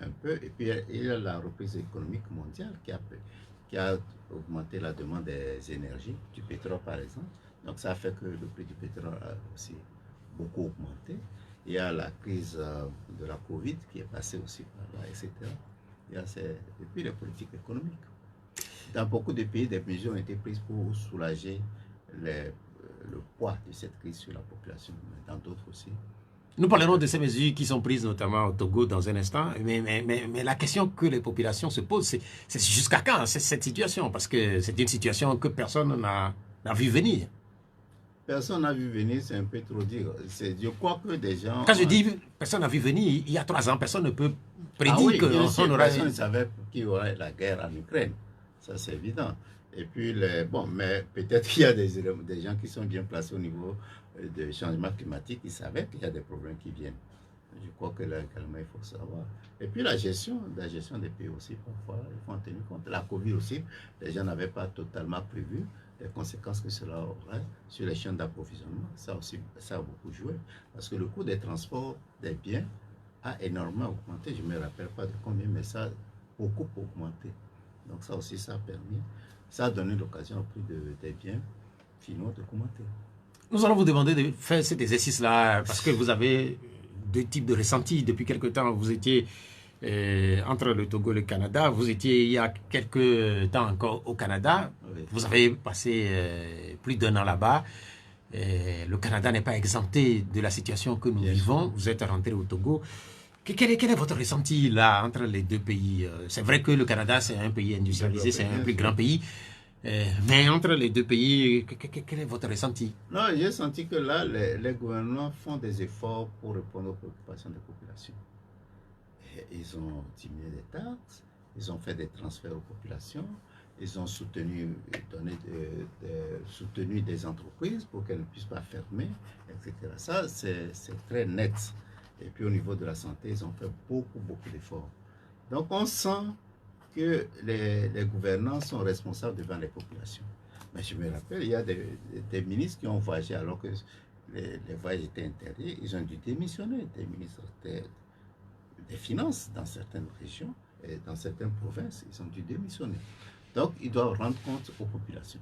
un peu. Et puis il y a la reprise économique mondiale qui a augmenté la demande des énergies, du pétrole par exemple. Donc ça a fait que le prix du pétrole a aussi beaucoup augmenté. Il y a la crise de la Covid qui est passée aussi par là, etc. Et puis les politiques économiques. Dans beaucoup de pays, des mesures ont été prises pour soulager le poids de cette crise sur la population, mais dans d'autres aussi. Nous parlerons de ces mesures qui sont prises notamment au Togo dans un instant, mais la question que les populations se posent, c'est jusqu'à quand cette situation? Parce que c'est une situation que personne n'a vu venir. Personne n'a vu venir, c'est un peu trop dire. Je crois que des gens... Quand je dis personne n'a vu venir, il y a 3 ans, personne ne peut prédire oui, qu'on aura... Personne ne savait qu'il y aurait la guerre en Ukraine. Ça, c'est évident. Et puis, mais peut-être qu'il y a des gens qui sont bien placés au niveau du changement climatique, qui savaient qu'il y a des problèmes qui viennent. Je crois que là, également, il faut savoir. Et puis, la gestion des pays aussi, parfois, il faut en tenir compte. La Covid aussi, les gens n'avaient pas totalement prévu les conséquences que cela aurait sur les chaînes d'approvisionnement. Ça aussi, ça a beaucoup joué. Parce que le coût des transports des biens a énormément augmenté. Je ne me rappelle pas de combien, mais ça a beaucoup augmenté. Donc ça aussi, ça a permis, ça a donné l'occasion au prix des biens finaux de commenter. Nous allons vous demander de faire cet exercice-là parce que vous avez 2 types de ressentis. Depuis quelque temps, vous étiez entre le Togo et le Canada. Vous étiez il y a quelques temps encore au Canada. Oui. Vous avez passé plus d'1 an là-bas. Le Canada n'est pas exempté de la situation que nous vivons. Vous êtes rentré au Togo. Quel est votre ressenti là entre les 2 pays? C'est vrai que le Canada, c'est un pays industrialisé, c'est un plus grand pays. Mais entre les 2 pays, quel est votre ressenti? Non, j'ai senti que là, les gouvernements font des efforts pour répondre aux préoccupations des populations. Ils ont diminué les taxes, ils ont fait des transferts aux populations, ils ont soutenu des entreprises pour qu'elles ne puissent pas fermer, etc. Ça, c'est très net. Et puis au niveau de la santé, ils ont fait beaucoup d'efforts. Donc on sent que les gouvernants sont responsables devant les populations. Mais je me rappelle, il y a des ministres qui ont voyagé alors que les voyages étaient interdits. Ils ont dû démissionner, des ministres des Finances dans certaines régions et dans certaines provinces. Ils ont dû démissionner. Donc ils doivent rendre compte aux populations.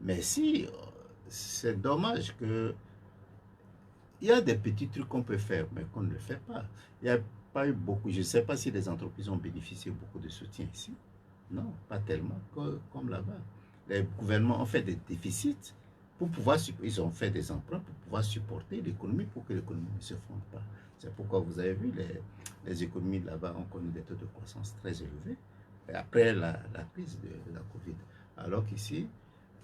Mais si c'est dommage que il y a des petits trucs qu'on peut faire, mais qu'on ne le fait pas. Il n'y a pas eu beaucoup. Je ne sais pas si les entreprises ont bénéficié beaucoup de soutien ici. Non, pas tellement comme là-bas. Les gouvernements ont fait des déficits pour pouvoir, ils ont fait des emprunts pour pouvoir supporter l'économie pour que l'économie ne se fonde pas. C'est pourquoi vous avez vu les économies là-bas ont connu des taux de croissance très élevés après la crise de la Covid. Alors qu'ici,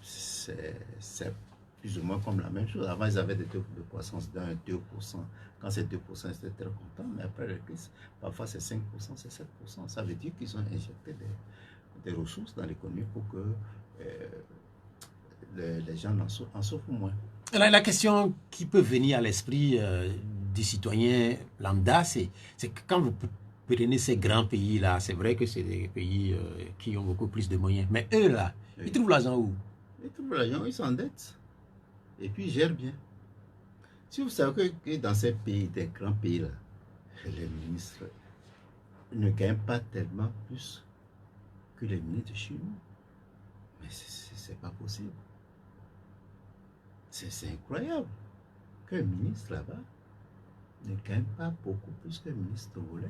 c'est plus ou moins comme la même chose. Avant, ils avaient des taux de croissance d'1 à 2%. Quand c'est 2%, ils étaient très contents. Mais après la crise, parfois c'est 5%, c'est 7%. Ça veut dire qu'ils ont injecté des ressources dans l'économie pour que les gens en souffrent moins. La question qui peut venir à l'esprit du citoyen lambda, c'est que quand vous prenez ces grands pays-là, c'est vrai que c'est des pays qui ont beaucoup plus de moyens. Mais eux, là, oui, ils trouvent l'argent où? Ils trouvent l'argent, ils s'endettent. Et puis ils gèrent bien. Si vous savez que dans ces pays, des grands pays-là, les ministres ne gagnent pas tellement plus que les ministres chez nous. Mais c'est pas possible. C'est incroyable qu'un ministre là-bas ne gagne pas beaucoup plus qu'un ministre togolais.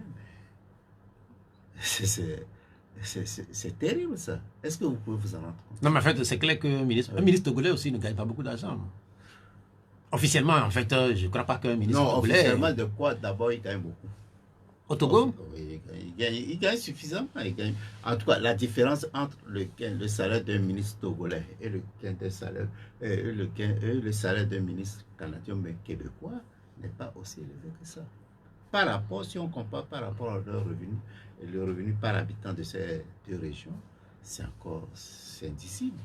C'est terrible ça. Est-ce que vous pouvez vous en rendre compte? Non, mais en fait, c'est clair qu'un ministre togolais aussi ne gagne pas beaucoup d'argent. Officiellement, en fait, je ne crois pas qu'un ministre togolais... Non, officiellement, de quoi? D'abord, il gagne beaucoup. Au Togo? Oui, il gagne suffisamment. En tout cas, la différence entre le salaire d'un ministre togolais et le salaire d'un ministre canadien mais québécois n'est pas aussi élevé que ça. Par rapport, si on compare par rapport à leurs revenus, et le revenu par habitant de ces deux régions, c'est indicible.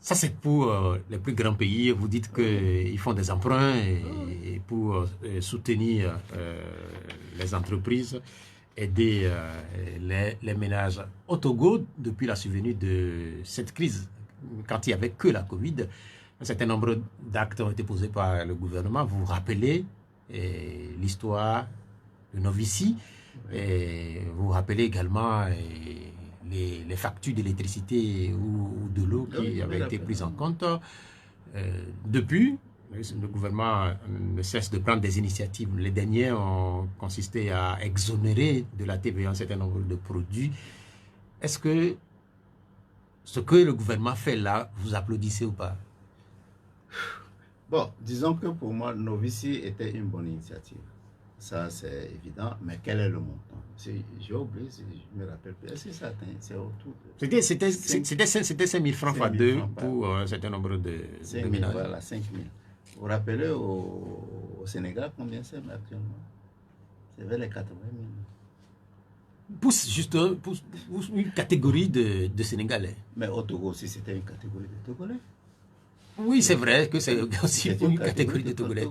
Ça, c'est pour les plus grands pays. Vous dites qu'ils font des emprunts et pour soutenir les entreprises, aider les ménages. Au Togo, depuis la survenue de cette crise, quand il n'y avait que la Covid, un certain nombre d'actes ont été posés par le gouvernement. Vous vous rappelez l'histoire de Novici, et vous vous rappelez également les factures d'électricité ou de l'eau qui avaient été prises en compte. Depuis, le gouvernement ne cesse de prendre des initiatives. Les dernières ont consisté à exonérer de la TVA un certain nombre de produits. Est-ce que ce que le gouvernement fait là, vous applaudissez ou pas? Bon, disons que pour moi, Novici était une bonne initiative. Ça, c'est évident. Mais quel est le montant? J'ai oublié, je me rappelle plus. Est-ce que ça atteint? C'est autour de... C'était 5 000 francs fois 2 pour un certain nombre de ménages. Voilà, 5 000. Vous vous rappelez au Sénégal combien c'est actuellement? C'est vers les 80 000. Pour une catégorie de Sénégalais. Mais au Togo aussi, c'était une catégorie de Togolais. Oui, c'est vrai que c'est aussi une catégorie de Togolais.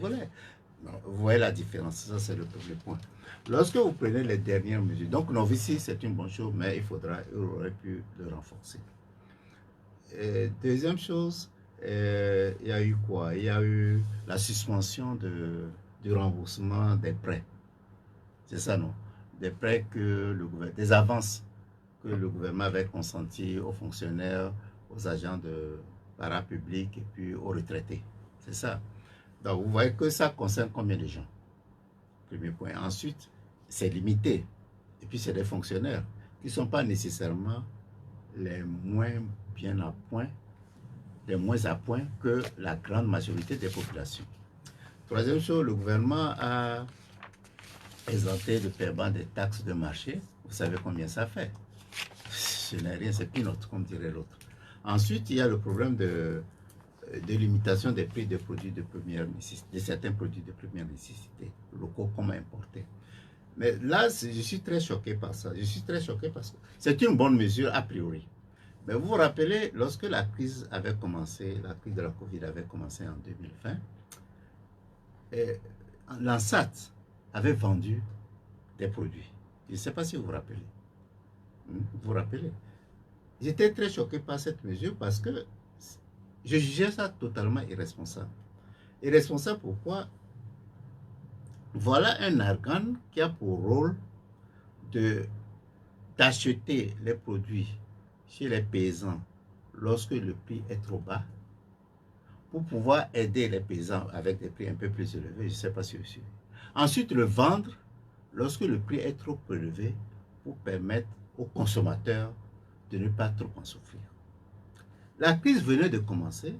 Vous voyez la différence, ça c'est le premier point. Lorsque vous prenez les dernières mesures, donc Novici c'est une bonne chose, mais il aurait pu le renforcer. Et deuxième chose, il y a eu quoi? Il y a eu la suspension du remboursement des prêts. C'est ça, non? Des prêts des avances que le gouvernement avait consenties aux fonctionnaires, aux agents de parapublics et puis aux retraités. C'est ça. Donc, vous voyez que ça concerne combien de gens? Premier point. Ensuite, c'est limité. Et puis, c'est des fonctionnaires qui ne sont pas nécessairement les moins bien à point, les moins à point que la grande majorité des populations. Troisième chose, le gouvernement a présenté le paiement des taxes de marché. Vous savez combien ça fait? Ce n'est rien, c'est peanut, comme dirait l'autre. Ensuite, il y a le problème de limitation des prix des produits de première nécessité, de certains produits de première nécessité, locaux comme importés. Mais là, je suis très choqué par ça. Je suis très choqué parce que c'est une bonne mesure a priori. Mais vous vous rappelez, lorsque la crise avait commencé, la crise de la Covid avait commencé en 2020, l'ANSAT avait vendu des produits. Je ne sais pas si vous vous rappelez. Vous vous rappelez? J'étais très choqué par cette mesure parce que je jugeais ça totalement irresponsable. Irresponsable pourquoi? Voilà un organe qui a pour rôle d'acheter les produits chez les paysans lorsque le prix est trop bas pour pouvoir aider les paysans avec des prix un peu plus élevés. Je ne sais pas si vous suivez. Ensuite, le vendre lorsque le prix est trop élevé pour permettre aux consommateurs de ne pas trop en souffrir. La crise venait de commencer.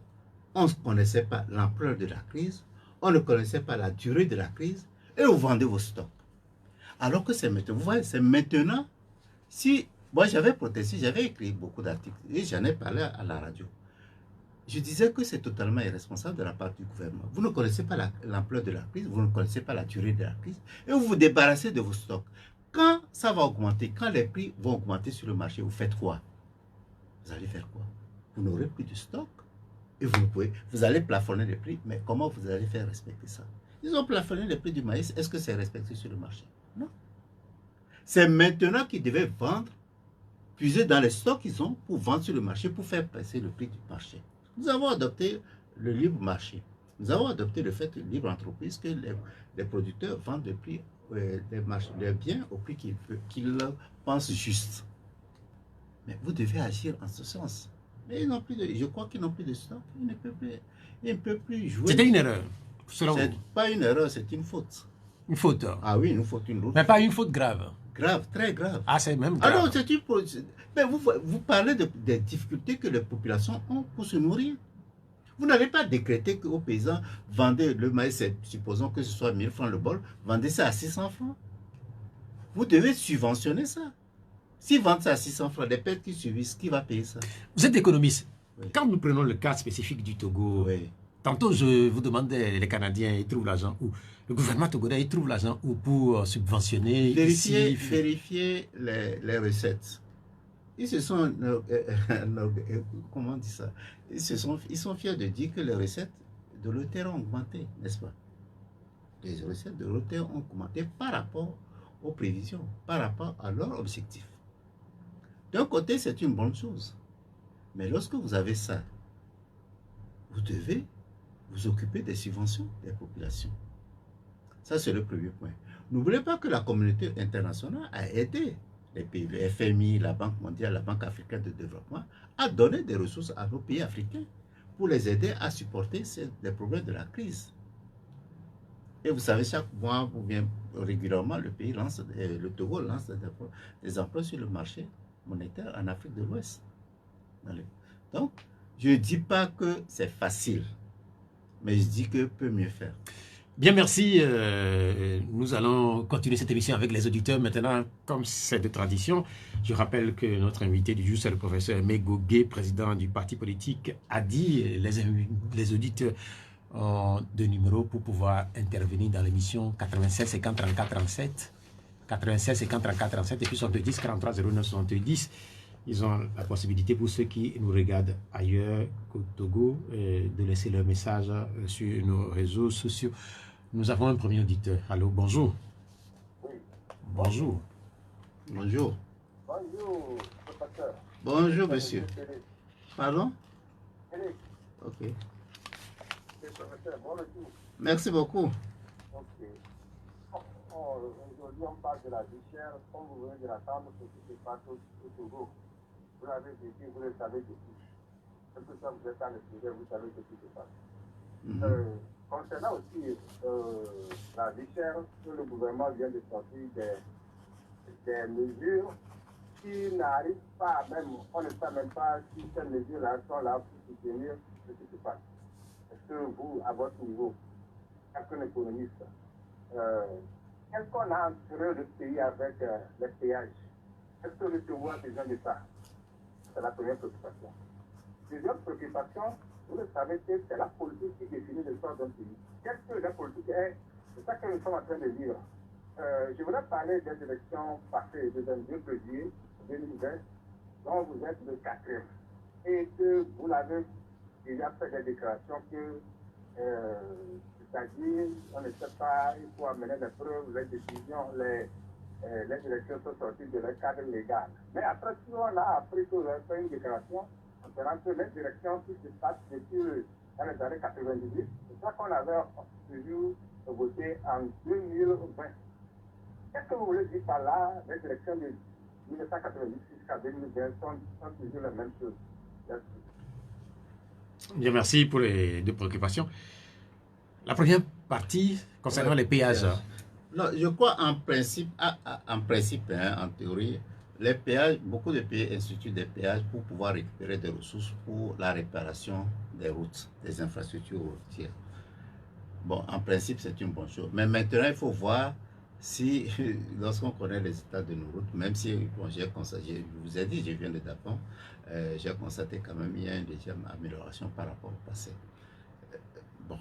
On ne connaissait pas l'ampleur de la crise. On ne connaissait pas la durée de la crise. Et vous vendez vos stocks. Alors que c'est maintenant. Vous voyez, c'est maintenant. Si moi j'avais protesté, j'avais écrit beaucoup d'articles et j'en ai parlé à la radio. Je disais que c'est totalement irresponsable de la part du gouvernement. Vous ne connaissez pas l'ampleur de la crise, vous ne connaissez pas la durée de la crise et vous vous débarrassez de vos stocks. Quand ça va augmenter, quand les prix vont augmenter sur le marché, vous faites quoi? Vous allez faire quoi? Vous n'aurez plus de stock et vous allez plafonner les prix. Mais comment vous allez faire respecter ça? Ils ont plafonné les prix du maïs. Est-ce que c'est respecté sur le marché? Non. C'est maintenant qu'ils devaient vendre, puiser dans les stocks qu'ils ont pour vendre sur le marché, pour faire passer le prix du marché. Nous avons adopté le libre marché. Nous avons adopté le fait de libre entreprise, que les producteurs vendent les biens au prix qu'ils pensent juste. Mais vous devez agir en ce sens. Mais ils n'ont plus je crois qu'ils n'ont plus de stock. Ils ne peuvent plus jouer. C'était une erreur. C'est pas une erreur, c'est une faute. Une faute. Ah oui, une faute, une route. Mais pas une faute grave. Grave, très grave. Ah, c'est même grave. Alors, c'est une faute. Mais vous parlez des difficultés que les populations ont pour se nourrir. Vous n'avez pas décrété qu'aux paysans, vendez le maïs, supposons que ce soit 1000 francs le bol, vendez ça à 600 francs. Vous devez subventionner ça. Si vendent ça à 600 francs, les pertes qui subissent, qui va payer ça? Vous êtes économiste. Oui. Quand nous prenons le cas spécifique du Togo, Oui. Tantôt je vous demandais, les Canadiens, ils trouvent l'argent où? Le gouvernement togolais, il trouve l'argent où pour subventionner Vérifier les recettes. Ils se sont, comment on dit ça? Ils sont fiers de dire que les recettes de l'OTER ont augmenté, n'est-ce pas? Les recettes de l'OTER ont augmenté par rapport aux prévisions, par rapport à leurs objectifs. D'un côté, c'est une bonne chose. Mais lorsque vous avez ça, vous devez vous occuper des subventions des populations. Ça, c'est le premier point. N'oubliez pas que la communauté internationale a aidé les pays, le FMI, la Banque mondiale, la Banque africaine de développement, à donner des ressources à nos pays africains pour les aider à supporter les problèmes de la crise. Et vous savez, chaque mois ou bien régulièrement, le Togo lance des emplois sur le marché monétaire en Afrique de l'Ouest. Donc, je ne dis pas que c'est facile, mais je dis que peut mieux faire. Bien, merci. Nous allons continuer cette émission avec les auditeurs. Maintenant, comme c'est de tradition, je rappelle que notre invité du jour, c'est le professeur Aimé Gogué, président du parti politique ADI. Les auditeurs ont deux numéros pour pouvoir intervenir dans l'émission 96 50 34 37, 96 50 34 37 et puis 70 43 09 70. Ils ont la possibilité pour ceux qui nous regardent ailleurs qu'au Togo de laisser leur message sur nos réseaux sociaux. Nous avons un premier auditeur. Allô, bonjour. Oui. Bonjour. Bonjour. Bonjour, professeur. Bonjour, monsieur. Pardon? Félix. Ok. C'est professeur, bon retour. Merci beaucoup. Ok. Aujourd'hui, on parle de la vie chère, comme vous venez de l'entendre, ce qui se passe au Togo. Vous l'avez vécu, vous le savez depuis. Quelque chose, vous êtes dans le sujet, vous savez ce qui se passe. Concernant aussi la vie chère, le gouvernement vient de sortir des mesures qui n'arrivent pas même, on ne sait même pas si ces mesures-là sont là pour soutenir ce qui se passe. Est-ce que vous, à votre niveau, en tant qu'économiste, qu'est-ce qu'on a entre le pays avec les péages? Est-ce que le Togo a besoin de ça? C'est la première préoccupation. Deuxième préoccupation, vous le savez que c'est la politique qui définit le sort d'un pays. Qu'est-ce que la politique est? C'est ça que nous sommes en train de vivre. Je voudrais parler des élections passées du 22 février 2020, dont vous êtes le quatrième, et que vous l'avez déjà fait des déclarations que, c'est-à-dire, on ne sait pas, il faut amener des preuves, les décisions, les élections sont sorties de leur cadre légal. Mais après tout, on a appris que vous avez fait une déclaration concernant que les élections qui se passent depuis dans les années 98, c'est ça qu'on avait toujours voté en 2020. Qu'est-ce que vous voulez dire par là? Les élections de 1990 jusqu'à 2020 sont toujours les mêmes choses. Merci. Bien, merci pour les deux préoccupations. La première partie concernant les péages. Non, je crois en principe, hein, en théorie, les péages, beaucoup de pays instituent des péages pour pouvoir récupérer des ressources pour la réparation des routes, des infrastructures routières. Bon, en principe, c'est une bonne chose. Mais maintenant, il faut voir si, lorsqu'on connaît les états de nos routes, même si, bon, je vous ai dit, je viens de Dapon, j'ai constaté quand même qu'il y a une deuxième amélioration par rapport au passé. Bon,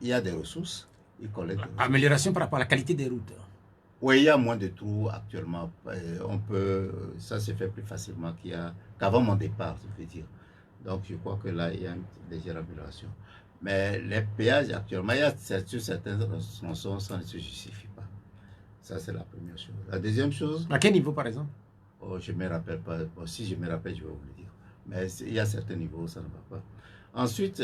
il y a des ressources, ils collectent des ressources. Amélioration par rapport à la qualité des routes. Oui, il y a moins de trous actuellement. Ça se fait plus facilement qu'avant mon départ, je veux dire. Donc, je crois que là, il y a une légère amélioration. Mais les péages actuellement, il y a certaines tronçons, ça ne se justifie pas. Ça, c'est la première chose. La deuxième chose... À quel niveau, par exemple? Oh, je ne me rappelle pas. Bon, si je me rappelle, je vais vous le dire. Mais il y a certains niveaux où ça ne va pas. Ensuite,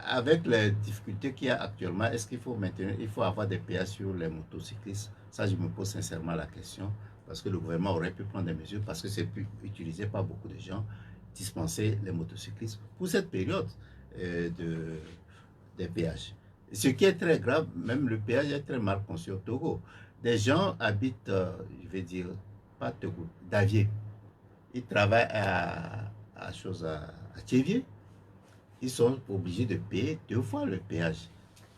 avec les difficultés qu'il y a actuellement, est-ce qu'il faut maintenir, il faut avoir des péages sur les motocyclistes? Ça, je me pose sincèrement la question, parce que le gouvernement aurait pu prendre des mesures, parce que c'est utilisé par beaucoup de gens, dispenser les motocyclistes pour cette période des péages. Ce qui est très grave, même le péage est très mal conçu au Togo. Des gens habitent, je vais dire, pas Togo, Davier. Ils travaillent à Thiévier. Ils sont obligés de payer 2 fois le péage,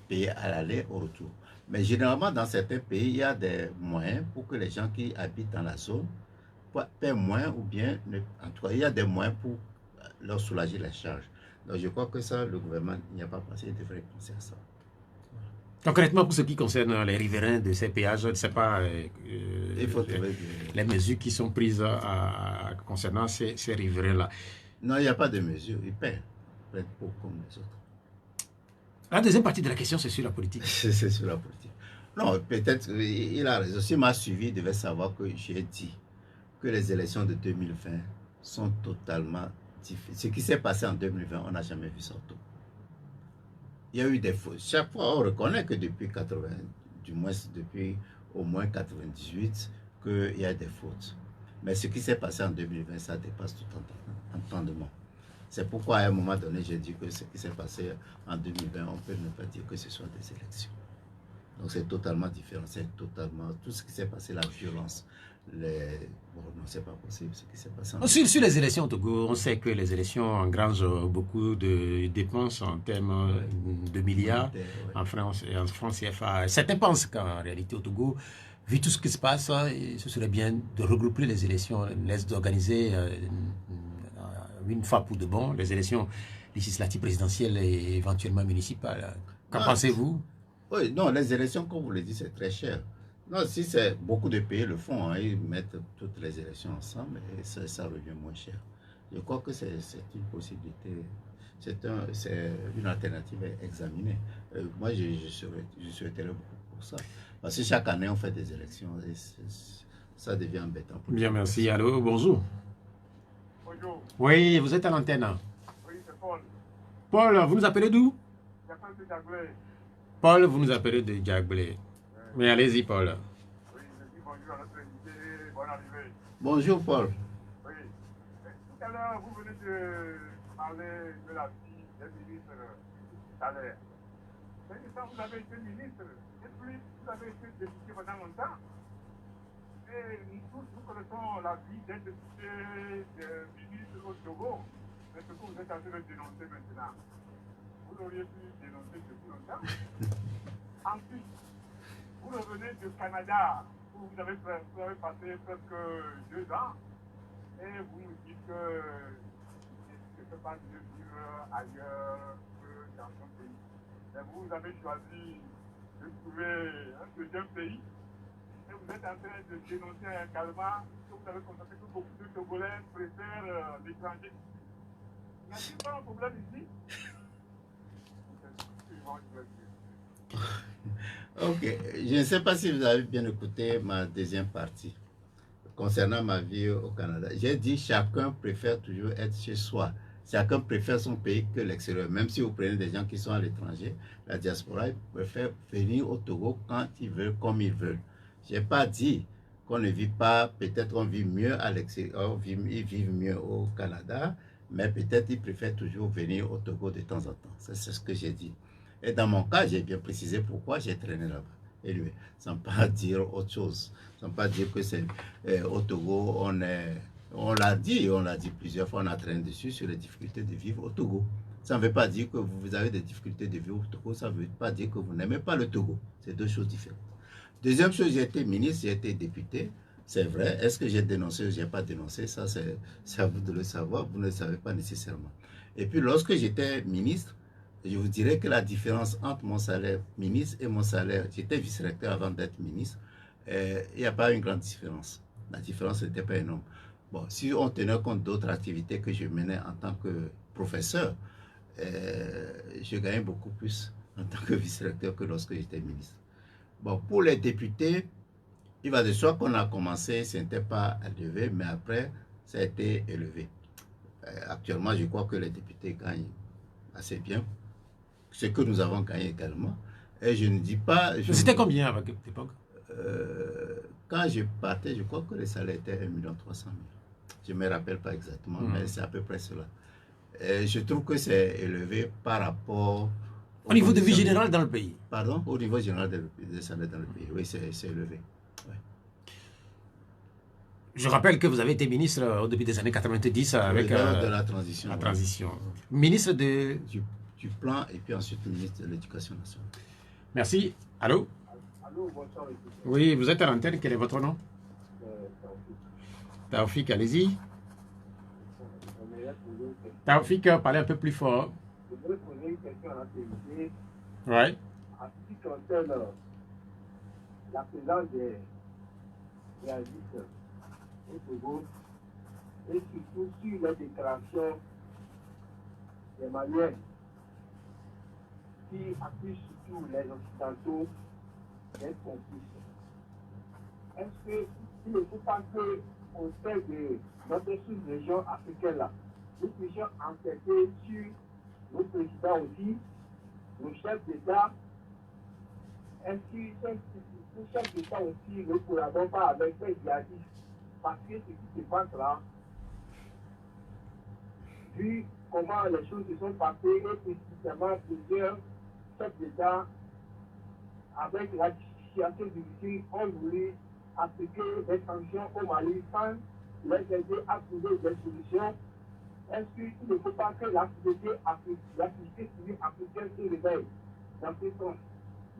payer à l'aller, au retour. Mais généralement, dans certains pays, il y a des moyens pour que les gens qui habitent dans la zone paient moins, ou bien, en tout cas, il y a des moyens pour leur soulager les charges. Donc, je crois que ça, le gouvernement n'y a pas pensé, il devrait penser à ça. Concrètement, pour ce qui concerne les riverains de ces péages, je ne sais pas les mesures qui sont prises concernant ces riverains-là. Non, il n'y a pas de mesures, ils paient pour comme les autres. La deuxième partie de la question, c'est sur la politique. C'est sur la politique. Non, peut-être, il a raison. S'il m'a suivi, il devait savoir que j'ai dit que les élections de 2020 sont totalement différentes. Ce qui s'est passé en 2020, on n'a jamais vu ça au Togo. Il y a eu des fautes. Chaque fois, on reconnaît que depuis 80, du moins depuis au moins 98, qu'il y a des fautes. Mais ce qui s'est passé en 2020, ça dépasse tout entendement. C'est pourquoi à un moment donné, j'ai dit que ce qui s'est passé en 2020, on peut ne pas dire que ce soit des élections. Donc c'est totalement différent, c'est totalement... Tout ce qui s'est passé, la violence, bon, non, c'est pas possible ce qui s'est passé. Sur les élections au Togo, on sait que les élections engrangent beaucoup de dépenses en termes de milliards en France et en France CFA. Certains pensent qu'en réalité au Togo, vu tout ce qui se passe, ce serait bien de regrouper les élections, d'organiser une fois pour de bon les élections législatives, présidentielles et éventuellement municipales. Qu'en pensez-vous? Oui, non, les élections, comme vous le dites, c'est très cher. Non, si c'est beaucoup de pays le font, hein, ils mettent toutes les élections ensemble et ça revient moins cher. Je crois que c'est une possibilité, c'est une alternative à examiner. Moi, je souhaiterais beaucoup pour ça. Parce que chaque année, on fait des élections et ça devient embêtant. Bien, merci. Allô, bonjour. Bonjour. Oui, vous êtes à l'antenne. Oui, c'est Paul. Paul, vous nous appelez d'où? J'appelle de Diaglé. Paul, vous nous appelez de Diaglé. Mais allez-y, Paul. Oui, je dis bonjour à notre invité, bonne arrivée. Bonjour, Paul. Oui. Tout à l'heure, vous venez de parler de la vie des ministres tout à l'heure. Mais quand vous avez été ministre, et puis vous avez été député pendant longtemps, et nous tous, nous connaissons la vie des députés, des ministres au Togo, mais ce que vous êtes en train de dénoncer maintenant, vous l'auriez pu dénoncer depuis longtemps. Ensuite, vous revenez du Canada, où vous avez passé presque 2 ans, et vous nous dites que ce n'est pas mieux vivre ailleurs que dans son pays. Mais vous avez choisi de trouver un deuxième pays, et vous êtes en train de dénoncer également que vous avez constaté que beaucoup de Togolais préfèrent l'étranger. Y a-t-il pas un problème ici? Ok, je ne sais pas si vous avez bien écouté ma deuxième partie concernant ma vie au Canada. J'ai dit chacun préfère toujours être chez soi. Chacun préfère son pays que l'extérieur. Même si vous prenez des gens qui sont à l'étranger, la diaspora, ils préfèrent venir au Togo quand ils veulent, comme ils veulent. Je n'ai pas dit qu'on ne vit pas, peut-être on vit mieux à l'extérieur, ils vivent mieux au Canada, mais peut-être il préfère toujours venir au Togo de temps en temps. C'est ce que j'ai dit. Et dans mon cas, j'ai bien précisé pourquoi j'ai traîné là-bas. Et lui, sans pas dire autre chose, sans pas dire que c'est au Togo, on l'a dit plusieurs fois, on a traîné dessus sur les difficultés de vivre au Togo. Ça ne veut pas dire que vous avez des difficultés de vivre au Togo, ça ne veut pas dire que vous n'aimez pas le Togo. C'est deux choses différentes. Deuxième chose, j'ai été ministre, j'ai été député. C'est vrai. Est-ce que j'ai dénoncé ou je n'ai pas dénoncé? Ça, c'est à vous de le savoir. Vous ne le savez pas nécessairement. Et puis, lorsque j'étais ministre, je vous dirais que la différence entre mon salaire ministre et mon salaire, j'étais vice-recteur avant d'être ministre, il n'y a pas une grande différence. La différence n'était pas énorme. Bon, si on tenait compte d'autres activités que je menais en tant que professeur, je gagnais beaucoup plus en tant que vice-recteur que lorsque j'étais ministre. Bon, pour les députés, il va de soi qu'on a commencé, ce n'était pas élevé, mais après, ça a été élevé. Actuellement, je crois que les députés gagnent assez bien, ce que nous avons gagné également. Et je ne dis pas... C'était combien à l'époque? Quand je partais, je crois que le salaire était 1,3 million. Je ne me rappelle pas exactement, mais c'est à peu près cela. Et je trouve que c'est élevé par rapport... Au niveau de vie générale dans le pays? Pardon? Au niveau général des salaires dans le pays, oui, c'est élevé. Ouais. Je rappelle que vous avez été ministre au début des années 90 avec de la transition. La transition. Ministre de... Du plan et puis ensuite ministre de l'Éducation nationale. Merci. Allô? Allô, bonsoir. Oui, vous êtes à l'antenne. Quel est votre nom? Taoufik, allez-y. Taoufik, parlez un peu plus fort. Je voudrais poser une question à l'activité. Ouais. En ce qui concerne la présence des réalistes au Togo et surtout sur les déclarations des Maliens qui accusent surtout les Occidentaux d'être complices. Est-ce qu'il ne faut pas qu'au sein de notre sous-région africaine-là, nous puissions enquêter sur nos présidents aussi, nos chefs d'État, est-ce que nos chefs d'État aussi ne collaborent pas avec les djihadistes? Parce que ce qui se passe là, vu comment les choses se sont passées et précisément plusieurs chefs d'État, avec la situation difficile, ont voulu appliquer des sanctions au Mali sans les aider à trouver des solutions. Est-ce qu'il ne faut pas que la société civile africaine se réveille dans ce sens?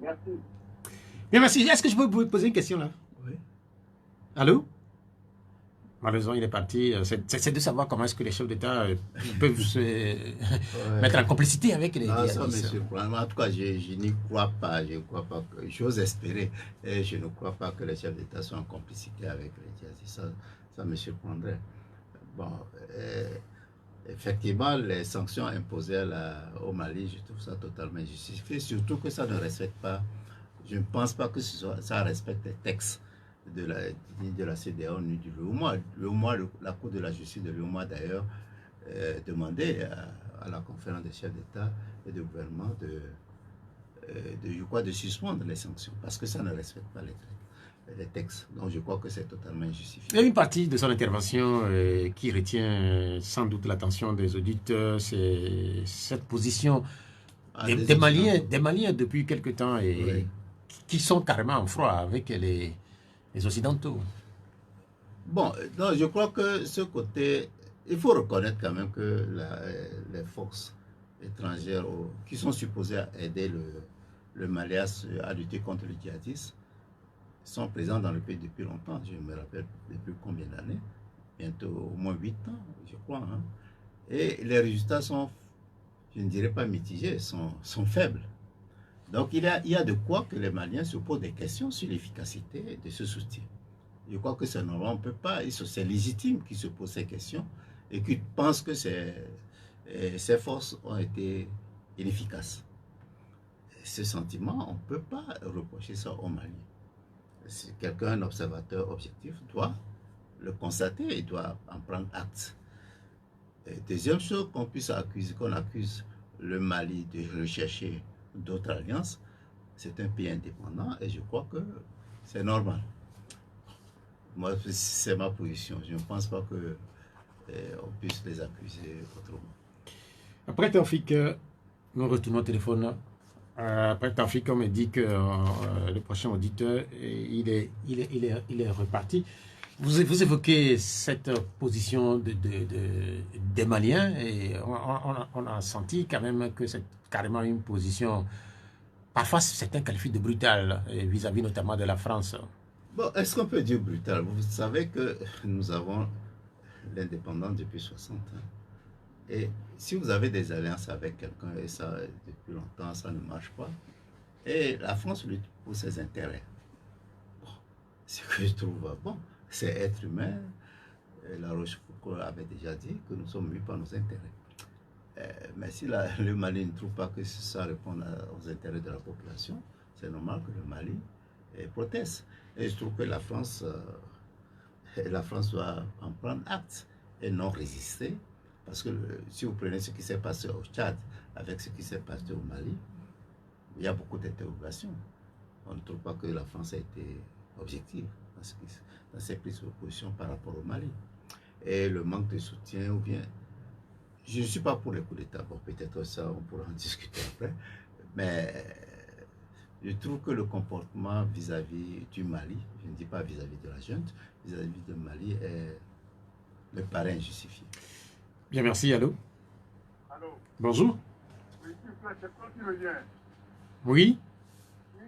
Merci. Bien, merci. Est-ce que je peux vous poser une question là? Oui. Allô? Malheureusement, il est parti. C'est de savoir comment est-ce que les chefs d'État peuvent se mettre en complicité avec les djihadistes. Ça me surprend. En tout cas, je n'y crois pas. Je ne crois pas que... J'ose espérer. Et je ne crois pas que les chefs d'État soient en complicité avec les djihadistes. Ça me surprendrait. Bon, effectivement, les sanctions imposées au Mali, je trouve ça totalement justifié. Surtout que ça ne respecte pas... Je ne pense pas que ça respecte les textes de la CEDEAO ni du l'UEMOA. La Cour de la justice de l'UEMOA d'ailleurs demandait à la conférence des chefs d'État et de gouvernement de suspendre les sanctions parce que ça ne respecte pas les textes. Donc je crois que c'est totalement injustifié. Il y a une partie de son intervention qui retient sans doute l'attention des auditeurs, c'est cette position des Maliens depuis quelque temps et oui, qui sont carrément en froid avec les Occidentaux. Bon, non, je crois que ce côté, il faut reconnaître quand même que les forces étrangères qui sont supposées aider le Mali à lutter contre le djihadisme sont présents dans le pays depuis longtemps. Je me rappelle depuis combien d'années? Bientôt au moins 8 ans, je crois. Hein. Et les résultats sont, je ne dirais pas mitigés, sont faibles. Donc il y a de quoi que les Maliens se posent des questions sur l'efficacité de ce soutien. Je crois que c'est normal, on ne peut pas, c'est légitime qu'ils se posent ces questions et qu'ils pensent que ces forces ont été inefficaces. Ce sentiment, on ne peut pas reprocher ça aux Maliens. Si quelqu'un, un observateur objectif, doit le constater et doit en prendre acte. Et deuxième chose qu'on accuse le Mali de rechercher d'autres alliances, c'est un pays indépendant et je crois que c'est normal. Moi, c'est ma position. Je ne pense pas que on puisse les accuser autrement. Après Taoufik, nous retournons au téléphone. Après Taoufik, on me dit que le prochain auditeur, il est reparti. Vous évoquez cette position des Maliens et on a senti quand même que c'est carrément une position, parfois certains qualifient de brutale vis-à-vis notamment de la France. Bon, est-ce qu'on peut dire brutal? Vous savez que nous avons l'indépendance depuis 60 ans. Et si vous avez des alliances avec quelqu'un et ça, depuis longtemps, ça ne marche pas, et la France lutte pour ses intérêts. Bon, ce que je trouve bon, c'est être humain. La Rochefoucauld avait déjà dit que nous sommes mus par nos intérêts. Mais si le Mali ne trouve pas que ça répond aux intérêts de la population, c'est normal que le Mali proteste. Et je trouve que la France doit en prendre acte et non résister. Parce que si vous prenez ce qui s'est passé au Tchad avec ce qui s'est passé au Mali, il y a beaucoup d'interrogations. On ne trouve pas que la France a été objective dans ses prises de position par rapport au Mali. Et le manque de soutien, ou bien... Je ne suis pas pour les coups d'État. Bon, peut-être ça, on pourra en discuter après. Mais je trouve que le comportement vis-à-vis du Mali, je ne dis pas vis-à-vis de la junte, vis-à-vis du Mali, me paraît injustifié. Bien, merci. Allô? Allô? Bonjour. Oui, c'est toi qui reviens. Oui? Oui,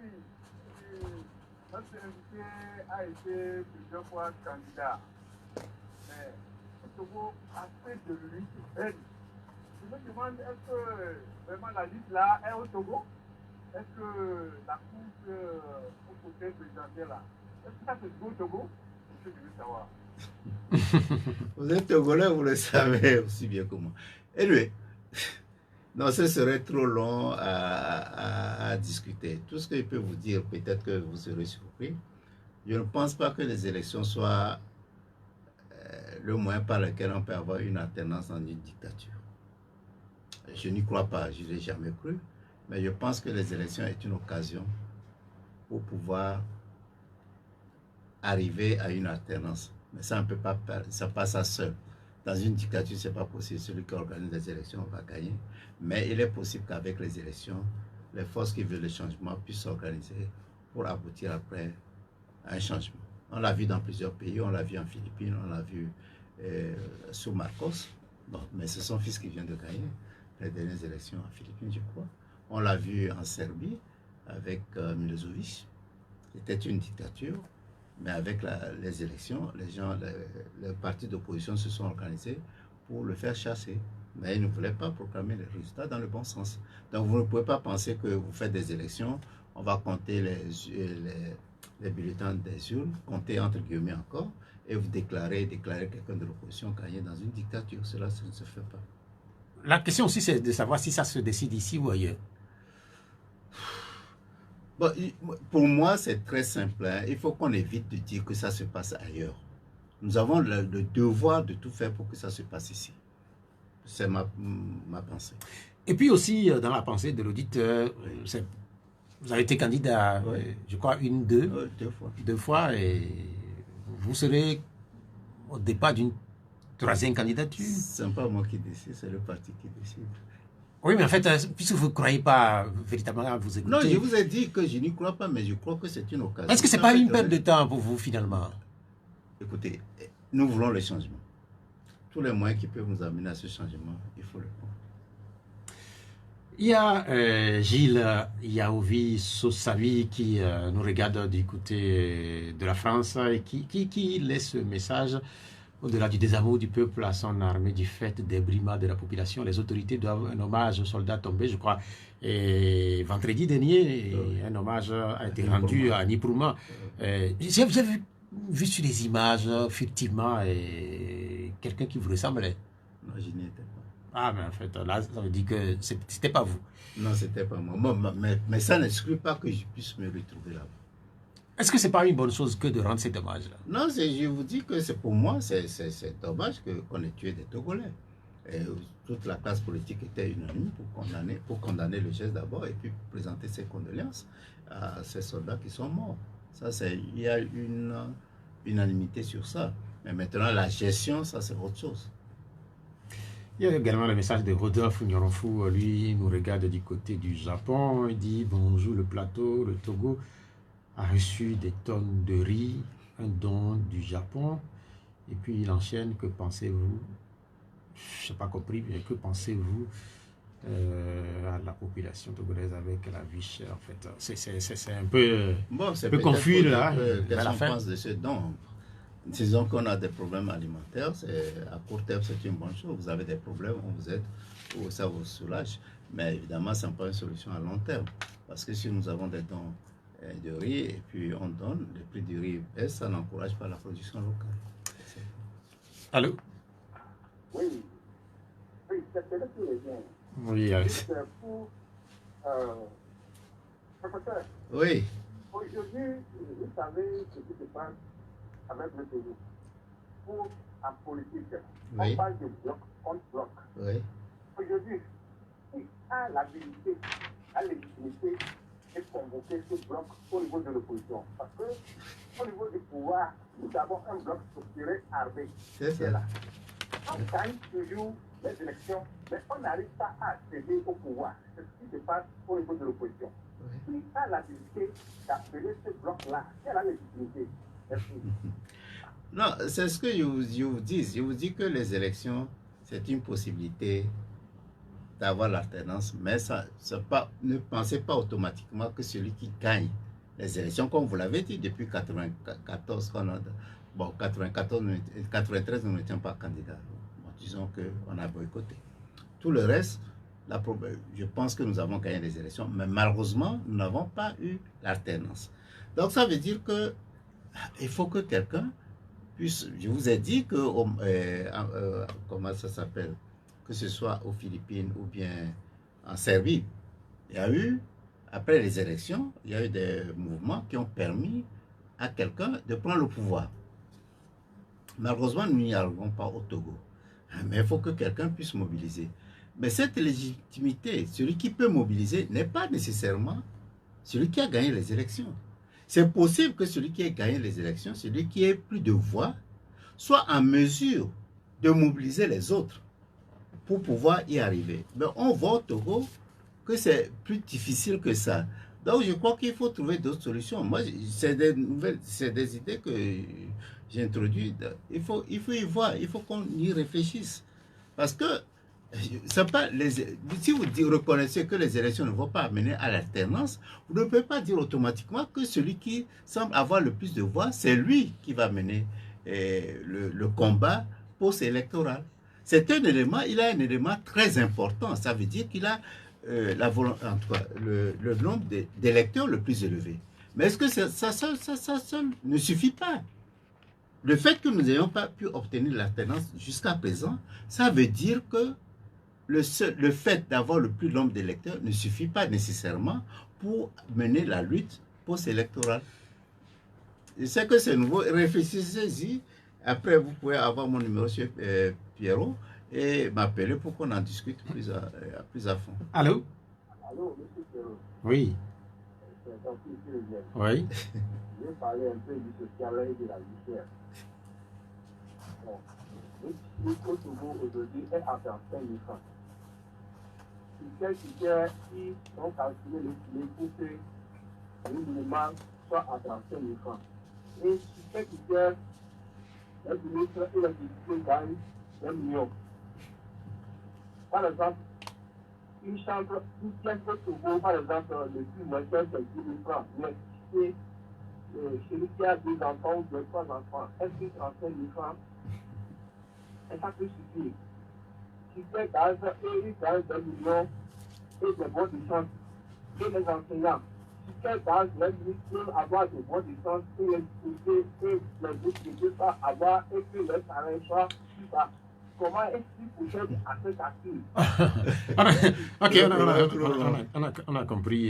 notre invité a été plusieurs fois candidat. Mais le Togo a fait de lui une. Je me demande, est-ce que vraiment la liste là est au Togo? Est-ce que la course au côté présidentiel là, est-ce que ça se joue au Togo? Je veux savoir. Vous êtes Togolais, vous le savez aussi bien que moi. Et lui, non, ce serait trop long à discuter. Tout ce que je peux vous dire, peut-être que vous serez surpris. Je ne pense pas que les élections soient le moyen par lequel on peut avoir une alternance dans une dictature. Je n'y crois pas, je n'y ai jamais cru. Mais je pense que les élections est une occasion pour pouvoir arriver à une alternance. Mais ça ne peut pas, ça passe à seul. Dans une dictature, ce n'est pas possible. Celui qui organise les élections va gagner. Mais il est possible qu'avec les élections, les forces qui veulent le changement puissent s'organiser pour aboutir après à un changement. On l'a vu dans plusieurs pays, on l'a vu en Philippines, on l'a vu sous Marcos. Bon, mais c'est son fils qui vient de gagner les dernières élections en Philippines, je crois. On l'a vu en Serbie avec Milosevic. C'était une dictature. Mais avec les élections, les partis d'opposition se sont organisés pour le faire chasser. Mais ils ne voulaient pas proclamer les résultats dans le bon sens. Donc vous ne pouvez pas penser que vous faites des élections, on va compter les bulletins des urnes, compter entre guillemets encore, et vous déclarer quelqu'un de l'opposition gagné dans une dictature. Cela ça ne se fait pas. La question aussi, c'est de savoir si ça se décide ici ou ailleurs. Bon, pour moi, c'est très simple. Hein. Il faut qu'on évite de dire que ça se passe ailleurs. Nous avons le devoir de tout faire pour que ça se passe ici. C'est ma pensée. Et puis aussi, dans la pensée de l'auditeur, vous avez été candidat, je crois, deux fois, et vous serez au départ d'une troisième candidature. Ce n'est pas moi qui décide, c'est le parti qui décide. Oui, mais en fait, puisque vous ne croyez pas véritablement à vous écouter... Non, je vous ai dit que je n'y crois pas, mais je crois que c'est une occasion. Est-ce que ce n'est pas une perte de temps pour vous, finalement? Écoutez, nous voulons le changement. Tous les moyens qui peuvent nous amener à ce changement, il faut le prendre. Il y a Gilles Yaouvi Sossavi qui nous regarde du côté de la France et qui laisse ce message. Au-delà du désamour du peuple à son armée, du fait des brimades de la population, les autorités doivent un hommage aux soldats tombés, je crois. Et vendredi dernier, un hommage a été rendu à Niprouma. J'ai vu sur les images, effectivement, quelqu'un qui vous ressemblait. Non, je n'y étais pas. Ah, mais en fait, là, ça veut dire que c'était pas vous. Non, c'était pas moi. Mais ça n'exclut pas que je puisse me retrouver là-bas. Est-ce que c'est pas une bonne chose que de rendre cet hommage-là? Non, je vous dis que c'est pour moi, c'est dommage qu'on ait tué des Togolais. Et toute la classe politique était unanime pour condamner le geste d'abord et puis présenter ses condoléances à ces soldats qui sont morts. Ça, il y a une unanimité sur ça. Mais maintenant, la gestion, ça c'est autre chose. Il y a également le message de Rodolphe Nyoronfou. Lui, il nous regarde du côté du Japon. Il dit bonjour, le plateau, le Togo a reçu des tonnes de riz, un don du Japon. Et puis il enchaîne, que pensez-vous? Je n'ai pas compris, mais que pensez-vous à la population togolaise avec la vie chère en fait? C'est un peu, Bon, c'est peu confus là. Qu'est-ce qu'on pense de ce don? Disons qu'on a des problèmes alimentaires, à court terme c'est une bonne chose. Vous avez des problèmes, on vous aide, ou ça vous soulage. Mais évidemment, ce n'est pas une solution à long terme. Parce que si nous avons des dons de riz et puis on donne, le prix du riz baisse, ça n'encourage pas la production locale. Allô? Oui, c'est là qui revient. Oui, C'est pour professeur. Oui. Aujourd'hui, vous savez ce qui se passe avec le Togo. Pour la politique, Oui. on parle de bloc contre bloc. Oui. Aujourd'hui, qui a l'habilité, la légitimité de convoquer ce bloc au niveau de l'opposition? Parce que au niveau du pouvoir, nous avons un bloc structuré armé. C'est ça. Là. On gagne toujours les élections, mais on n'arrive pas à accéder au pouvoir. C'est ce qui se passe au niveau de l'opposition. Oui. Qui a l'habilité d'appeler ce bloc-là? Qui a la légitimité? Merci. Non, c'est ce que je vous dis. Je vous dis que les élections, c'est une possibilité d'avoir l'alternance, mais ne pensez pas automatiquement que celui qui gagne les élections, comme vous l'avez dit, depuis 1994, 93, nous n'étions pas candidats. Bon, disons qu'on a boycotté. Tout le reste, je pense que nous avons gagné les élections, mais malheureusement, nous n'avons pas eu l'alternance. Donc ça veut dire que il faut que quelqu'un puisse. Je vous ai dit que comment ça s'appelle, que ce soit aux Philippines ou bien en Serbie, il y a eu, après les élections, il y a eu des mouvements qui ont permis à quelqu'un de prendre le pouvoir. Malheureusement, nous n'y arrivons pas au Togo. Mais il faut que quelqu'un puisse mobiliser. Mais cette légitimité, celui qui peut mobiliser n'est pas nécessairement celui qui a gagné les élections. C'est possible que celui qui a gagné les élections, celui qui ait plus de voix, soit en mesure de mobiliser les autres pour pouvoir y arriver. Mais on voit au Togo que c'est plus difficile que ça. Donc je crois qu'il faut trouver d'autres solutions. Moi, c'est des idées que j'ai introduites. Il faut y voir, il faut qu'on y réfléchisse. Parce que c'est pas si vous reconnaissez que les élections ne vont pas amener à l'alternance, vous ne pouvez pas dire automatiquement que celui qui semble avoir le plus de voix, c'est lui qui va mener le combat post-électoral. C'est un élément, il a un élément très important. Ça veut dire qu'il a en tout cas, le nombre d'électeurs le plus élevé. Mais est-ce que ça seul ne suffit pas? Le fait que nous n'ayons pas pu obtenir l'alternance jusqu'à présent, ça veut dire que le fait d'avoir le plus nombre d'électeurs ne suffit pas nécessairement pour mener la lutte post-électorale. Je sais que c'est nouveau. Réfléchissez-y. Après, vous pouvez avoir mon numéro sur Pierrot et m'appeler pour qu'on en discute plus à fond. Allô? Allô, monsieur Pierrot. Oui. C'est un peu plus bien. Oui. Je vais parler un peu du social et de la vie chère. Bon. Le Togo aujourd'hui est à 25 000 francs. Qui ont calculé les coûts que le minimum soit à 35 000 francs. Et ceux qui gèrent les ministres et les députés gagnent 1 million. Par exemple, une chambre, une pièce de Togo, par exemple, le plus moins cher, c'est 10 000 francs. Mais si celui qui a 2 enfants ou 2, 3 enfants, est-ce que 35 000 francs, et ça peut suffire? Si c'est gaz, et ils gagnent 2 millions et des bons d'échange. Et les enseignants, si c'est gaz, les ministres peuvent avoir des bons d'échange et les autres ne peuvent pas avoir et que les salaires soient plus bas. Comment est-ce qu'ils pouvaient à ce calcul? Ok, on a compris.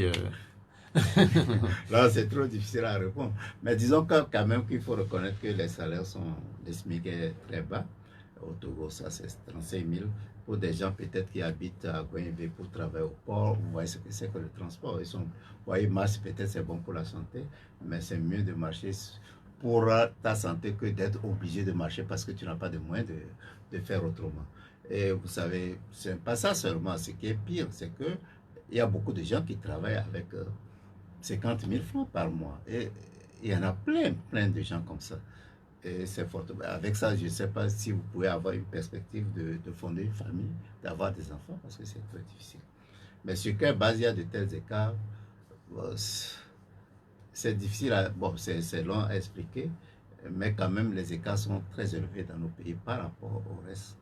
Là, c'est trop difficile à répondre. Mais disons quand même qu'il faut reconnaître que les salaires sont des SMIC très bas. Au Togo, ça c'est 35 000. Pour des gens peut-être qui habitent à Goyenvé pour travailler au port, vous voyez ce que c'est que le transport. Vous voyez, marcher peut-être c'est bon pour la santé, mais c'est mieux de marcher pour ta santé que d'être obligé de marcher parce que tu n'as pas de moyens de faire autrement. Et vous savez, c'est pas ça seulement. Ce qui est pire, c'est que il y a beaucoup de gens qui travaillent avec 50 000 francs par mois. Et il y en a plein de gens comme ça. Et c'est fort. Avec ça, je ne sais pas si vous pouvez avoir une perspective de fonder une famille, d'avoir des enfants, parce que c'est très difficile. Mais sur quelle base il y a de tels écarts, c'est difficile bon, c'est long à expliquer, mais quand même les écarts sont très élevés dans nos pays par rapport au reste.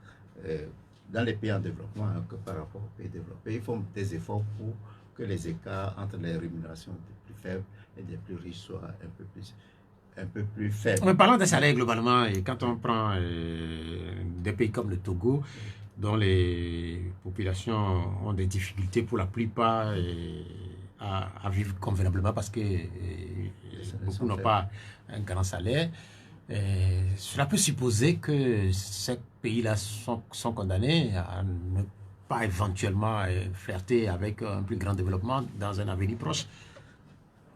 Dans les pays en développement, hein, que par rapport aux pays développés, ils font des efforts pour que les écarts entre les rémunérations des plus faibles et des plus riches soient un peu plus faibles. Mais parlant des salaires globalement, et quand on prend des pays comme le Togo, dont les populations ont des difficultés pour la plupart à vivre convenablement parce que beaucoup n'ont pas un grand salaire, cela peut supposer que ces pays-là sont condamnés à ne pas éventuellement flirter avec un plus grand développement dans un avenir proche.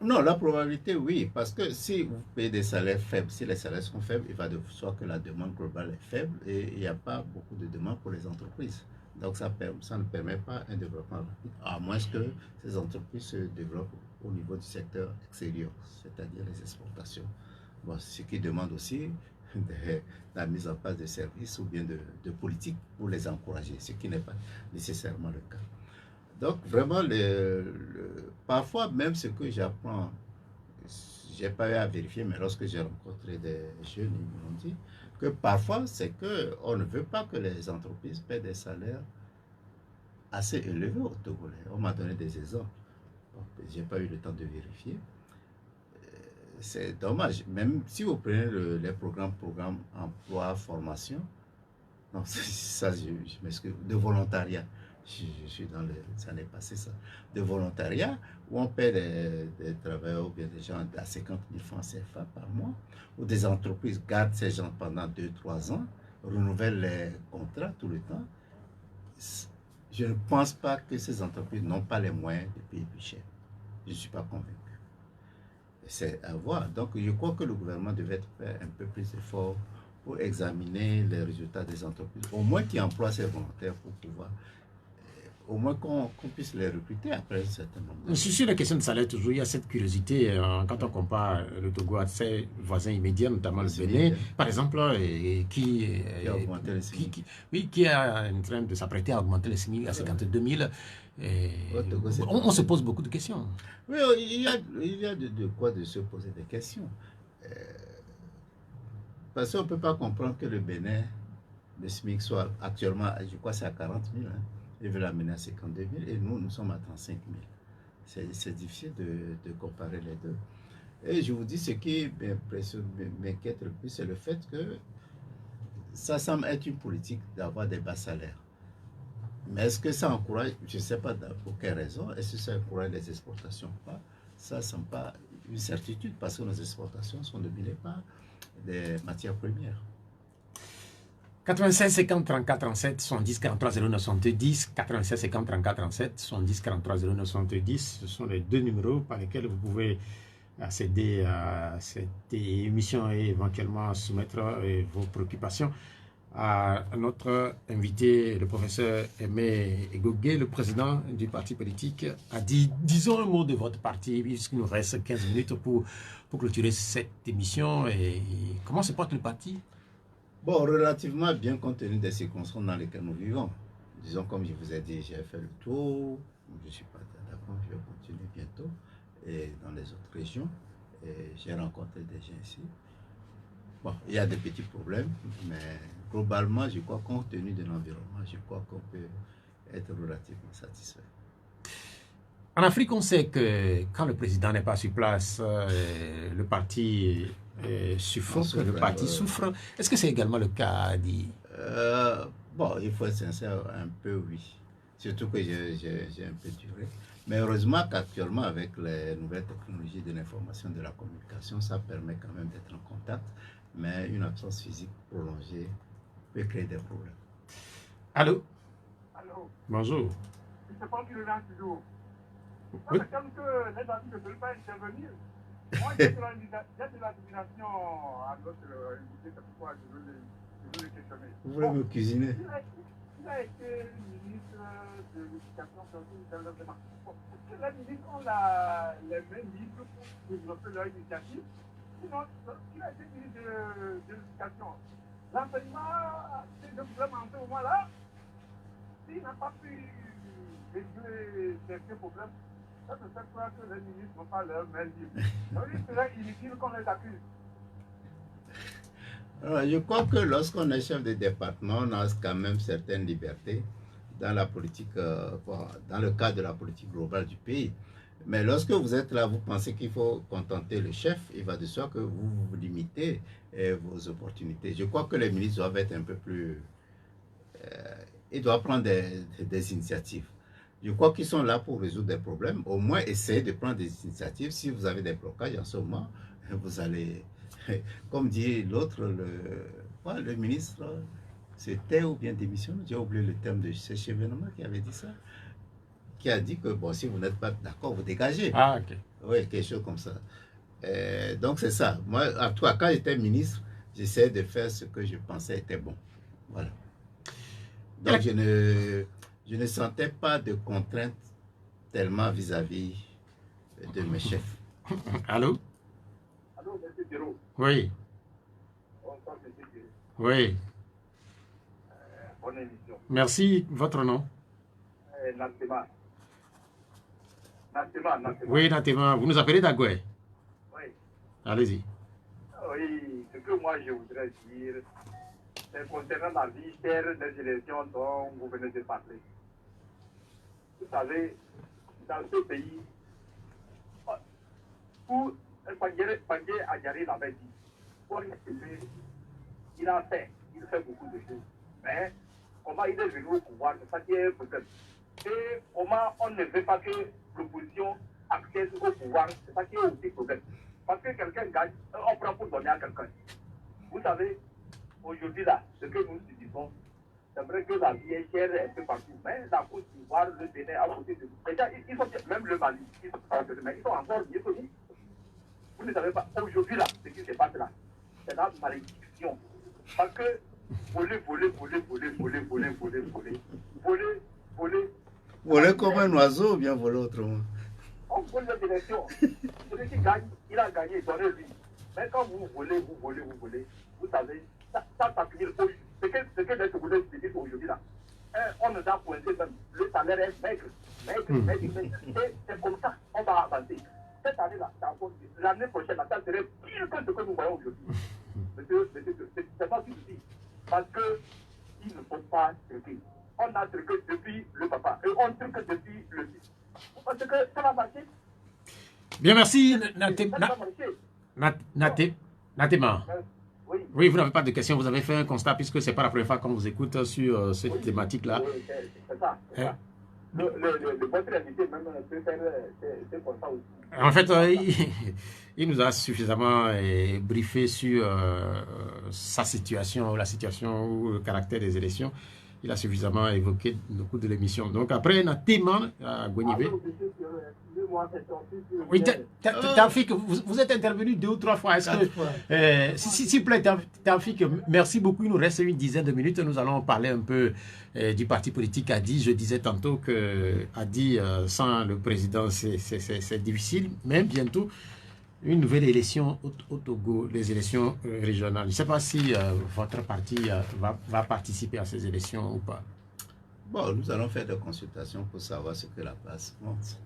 Non, la probabilité, oui, parce que si vous payez des salaires faibles, si les salaires sont faibles, il va de soi que la demande globale est faible et il n'y a pas beaucoup de demandes pour les entreprises. Donc ça ne permet pas un développement rapide, à moins que ces entreprises se développent au niveau du secteur extérieur, c'est-à-dire les exportations. Bon, ce qui demande aussi la mise en place de services ou bien de politiques pour les encourager, ce qui n'est pas nécessairement le cas. Donc vraiment, parfois même ce que j'apprends, j'ai pas eu à vérifier, mais lorsque j'ai rencontré des jeunes, ils m'ont dit que parfois c'est qu'on ne veut pas que les entreprises paient des salaires assez élevés aux Togolais. On m'a donné des exemples. J'ai pas eu le temps de vérifier. C'est dommage. Même si vous prenez les programmes emploi, formation, non, ça je m'excuse, de volontariat. Je suis dans les années passées, ça, de volontariat, où on paie des travailleurs ou bien des gens à 50 000 francs CFA par mois, où des entreprises gardent ces gens pendant 2-3 ans, renouvellent les contrats tout le temps. Je ne pense pas que ces entreprises n'ont pas les moyens de payer plus cher. Je ne suis pas convaincu. C'est à voir. Donc, je crois que le gouvernement devait faire un peu plus d'efforts pour examiner les résultats des entreprises, au moins qui emploient ces volontaires pour pouvoir au moins qu'on puisse les recruter après un certain moment. Sur la question de salaire, toujours, il y a cette curiosité quand on compare le Togo à ses voisins immédiats, notamment le Bénin, par exemple, qui a augmenté le SMIC. Qui est en train de s'apprêter à augmenter le SMIC à 52 000. On se pose beaucoup de questions. Oui, il y a de quoi de se poser des questions. Parce qu'on ne peut pas comprendre que le Bénin, le SMIC soit actuellement, je crois, c'est à 40 000. Hein. Ils veulent l'amener à 52 000 et nous sommes à 35 000. C'est difficile de comparer les deux. Et je vous dis, ce qui m'inquiète le plus, c'est le fait que ça semble être une politique d'avoir des bas salaires. Mais est-ce que ça encourage, je ne sais pas pour quelle raison, est-ce que ça encourage les exportations ou pas? Ça ne semble pas une certitude parce que nos exportations sont dominées par des matières premières. 96 50 34 37 70 43 09 70 96 50 34 37 70 43 09 70, ce sont les deux numéros par lesquels vous pouvez accéder à cette émission et éventuellement soumettre vos préoccupations à notre invité, le professeur Aimé Egogé, le président du parti politique, a dit, disons un mot de votre parti, puisqu'il nous reste 15 minutes pour clôturer cette émission. Et comment se porte le parti? Bon, relativement bien compte tenu des circonstances dans lesquelles nous vivons. Disons, comme je vous ai dit, j'ai fait le tour, je ne suis pas d'accord, je vais continuer bientôt, et dans les autres régions, et j'ai rencontré des gens ici. Bon, il y a des petits problèmes, mais globalement, je crois, compte tenu de l'environnement, je crois qu'on peut être relativement satisfait. En Afrique, on sait que quand le président n'est pas sur place, le parti souffre, le parti souffre. Est-ce que c'est également le cas dit? Bon, il faut être sincère, un peu oui. Surtout que j'ai un peu duré. Mais heureusement qu'actuellement, avec les nouvelles technologies de l'information et de la communication, ça permet quand même d'être en contact. Mais une absence physique prolongée peut créer des problèmes. Allô? Allô? Bonjour. Je ne sais pas qui le lance toujours. Oui. Comme que les amis ne veulent pas intervenir, moi j'ai de l'admiration à notre invité, c'est pourquoi je veux le questionner. Vous voulez me cuisiner? il a été ministre de l'Éducation dans le développement. Est-ce que les ministres ont les mêmes livres pour développer leur initiative? Sinon, il a été ministre de l'Éducation. L'enseignement, c'est le problème en ce moment-là. S'il n'a pas pu régler certains problèmes, ça se fait croire que les ministres n'ont pas leur même livre. Donc, il serait inutile qu'on les accuse. Alors, je crois que lorsqu'on est chef de département, on a quand même certaines libertés dans la politique, dans le cadre de la politique globale du pays. Mais lorsque vous êtes là, vous pensez qu'il faut contenter le chef, il va de soi que vous limitez vos opportunités. Je crois que les ministres doivent être un peu plus... ils doivent prendre des initiatives. Je crois qu'ils sont là pour résoudre des problèmes. Au moins, essayez de prendre des initiatives. Si vous avez des blocages en ce moment, vous allez... Comme dit l'autre, le ministre, c'était ou bien démissionne, j'ai oublié le terme de ce Chevènement qui avait dit ça, qui a dit que bon, si vous n'êtes pas d'accord, vous dégagez. Ah, ok. Oui, quelque chose comme ça. Donc c'est ça. Moi, à toi, quand j'étais ministre, j'essayais de faire ce que je pensais était bon. Voilà. Donc je ne sentais pas de contraintes tellement vis-à-vis de mes chefs. Allô? Allô, M. Thiraud. Oui. Bonsoir, M. Thiraud. Oui. Bonne émission. Merci. Votre nom? Natema. Oui, Natema. Vous nous appelez d'Agoué? Oui. Allez-y. Oui, ce que moi je voudrais dire, c'est concernant la vie chère des élections dont vous venez de parler. Vous savez, dans ce pays, où Pandé Adjari l'avait dit, pour il fait beaucoup de choses. Mais comment il est venu au pouvoir, c'est ça qui est peut-être. Et comment on ne veut pas que l'opposition accède au pouvoir, c'est ça qui est aussi problème. Parce que quelqu'un gagne, on prend pour donner à quelqu'un. Vous savez, aujourd'hui là, ce que nous disons, c'est vrai que la vie est chère un peu partout, mais la Côte d'Ivoire, le Bénin, à côté de nous. Déjà, ils sont même le Mali, ils sont encore mieux que nous. Vous ne savez pas, aujourd'hui là, ce qui se passe là, c'est la malédiction. Parce que voler comme un oiseau ou bien voler autrement? On vole les élections. Celui qui gagne, il a gagné, donnez-lui. Mais quand vous volez, vous savez, ça finit aujourd'hui. Ce que les Togolais se disent aujourd'hui là, on nous a pointé même, le salaire est maigre. C'est comme ça, on va avancer. Cette année-là, l'année prochaine, ça serait pire que ce que nous voyons aujourd'hui. Monsieur, c'est pas ce que je dis. Parce qu'il ne faut pas truquer. On a truqué depuis le papa et on truque depuis le fils. Parce que ça va marcher. Bien, merci, Natema. Oui, vous n'avez pas de questions, vous avez fait un constat puisque ce n'est pas la première fois qu'on vous écoute sur cette thématique-là. Oui, c'est ça. Votre invité même peut faire ce constat aussi. En fait, il nous a suffisamment briefé sur sa situation, la situation ou le caractère des élections. Il a suffisamment évoqué au cours de l'émission. Donc après, Natema à Gwenyebe. Oui, Tafik, vous êtes intervenu 2 ou 3 fois. Est-ce que, s'il vous plaît, Tafik, merci beaucoup. Il nous reste une dizaine de minutes. Nous allons parler un peu du parti politique ADI. Je disais tantôt que ADI, sans le président, c'est difficile. Mais bientôt, une nouvelle élection au Togo, les élections régionales. Je ne sais pas si votre parti va participer à ces élections ou pas. Bon, nous allons faire des consultations pour savoir ce que la place montre.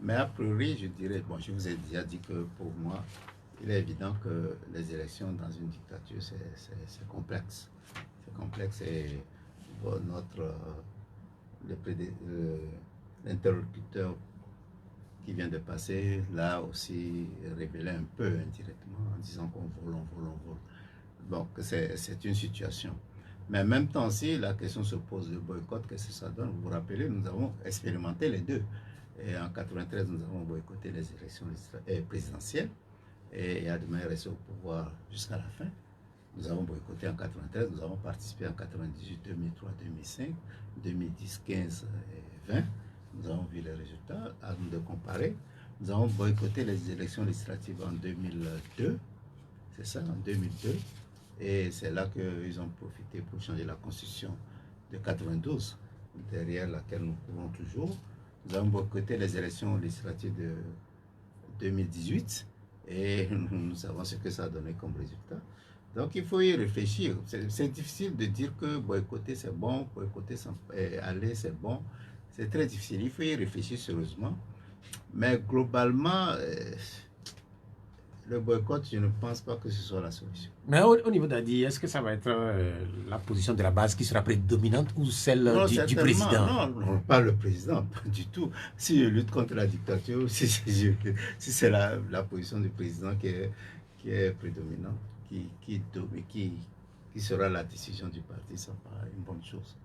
Mais a priori, je dirais, bon, je vous ai déjà dit que pour moi, il est évident que les élections dans une dictature, c'est complexe. C'est complexe et bon, l'interlocuteur qui vient de passer, là aussi révélé un peu indirectement en disant qu'on vole. Donc, c'est une situation. Mais en même temps aussi, la question se pose de boycott, qu'est-ce que ça donne? Vous vous rappelez, nous avons expérimenté les deux. Et en 1993, nous avons boycotté les élections présidentielles. Et Adama est resté au pouvoir jusqu'à la fin. Nous avons boycotté en 1993, nous avons participé en 1998, 2003, 2005, 2010, 15 et 20. Nous avons vu les résultats, à nous de comparer. Nous avons boycotté les élections législatives en 2002. C'est ça, en 2002. Et c'est là qu'ils ont profité pour changer la constitution de 92, derrière laquelle nous courons toujours. Nous avons boycotté les élections législatives de 2018 et nous savons ce que ça a donné comme résultat. Donc il faut y réfléchir. C'est difficile de dire que boycotter c'est bon, boycotter sans aller c'est bon. C'est très difficile. Il faut y réfléchir sérieusement. Mais globalement, le boycott, je ne pense pas que ce soit la solution. Mais au niveau d'Adi, est-ce que ça va être la position de la base qui sera prédominante ou celle du président? Non, pas le président, pas du tout. Si je lutte contre la dictature, si c'est la position du président qui est prédominante, qui sera la décision du parti, ça paraît une bonne chose.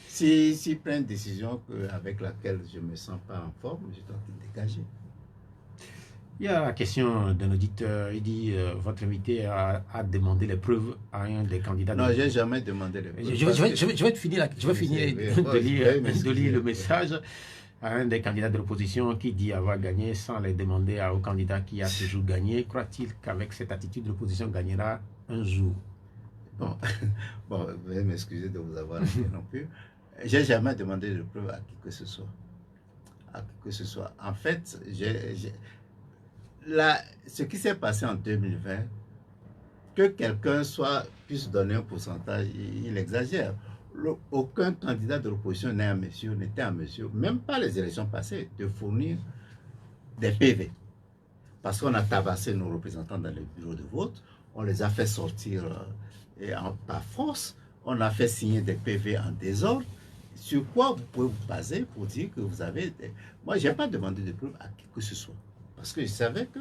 S'il prend une décision avec laquelle je ne me sens pas en forme, je dois me dégager. Il y a la question d'un auditeur, il dit votre invité a demandé les preuves à un des candidats. Non, je n'ai jamais demandé les preuves. Je vais finir de lire le message à un des candidats de l'opposition qui dit avoir gagné sans les demander au candidat qui a toujours gagné. Croit-il qu'avec cette attitude, l'opposition gagnera un jour? Bon, veuillez m'excuser de vous avoir dit non plus. Je n'ai jamais demandé de preuves à qui que ce soit. À qui que ce soit. En fait, ce qui s'est passé en 2020, que quelqu'un puisse donner un pourcentage, il exagère. Aucun candidat de l'opposition n'était en mesure, même pas les élections passées, de fournir des PV. Parce qu'on a tabassé nos représentants dans les bureaux de vote, on les a fait sortir par force, on a fait signer des PV en désordre. Sur quoi vous pouvez vous baser pour dire que vous avez... Moi, je n'ai pas demandé de preuves à qui que ce soit. Parce que je savais que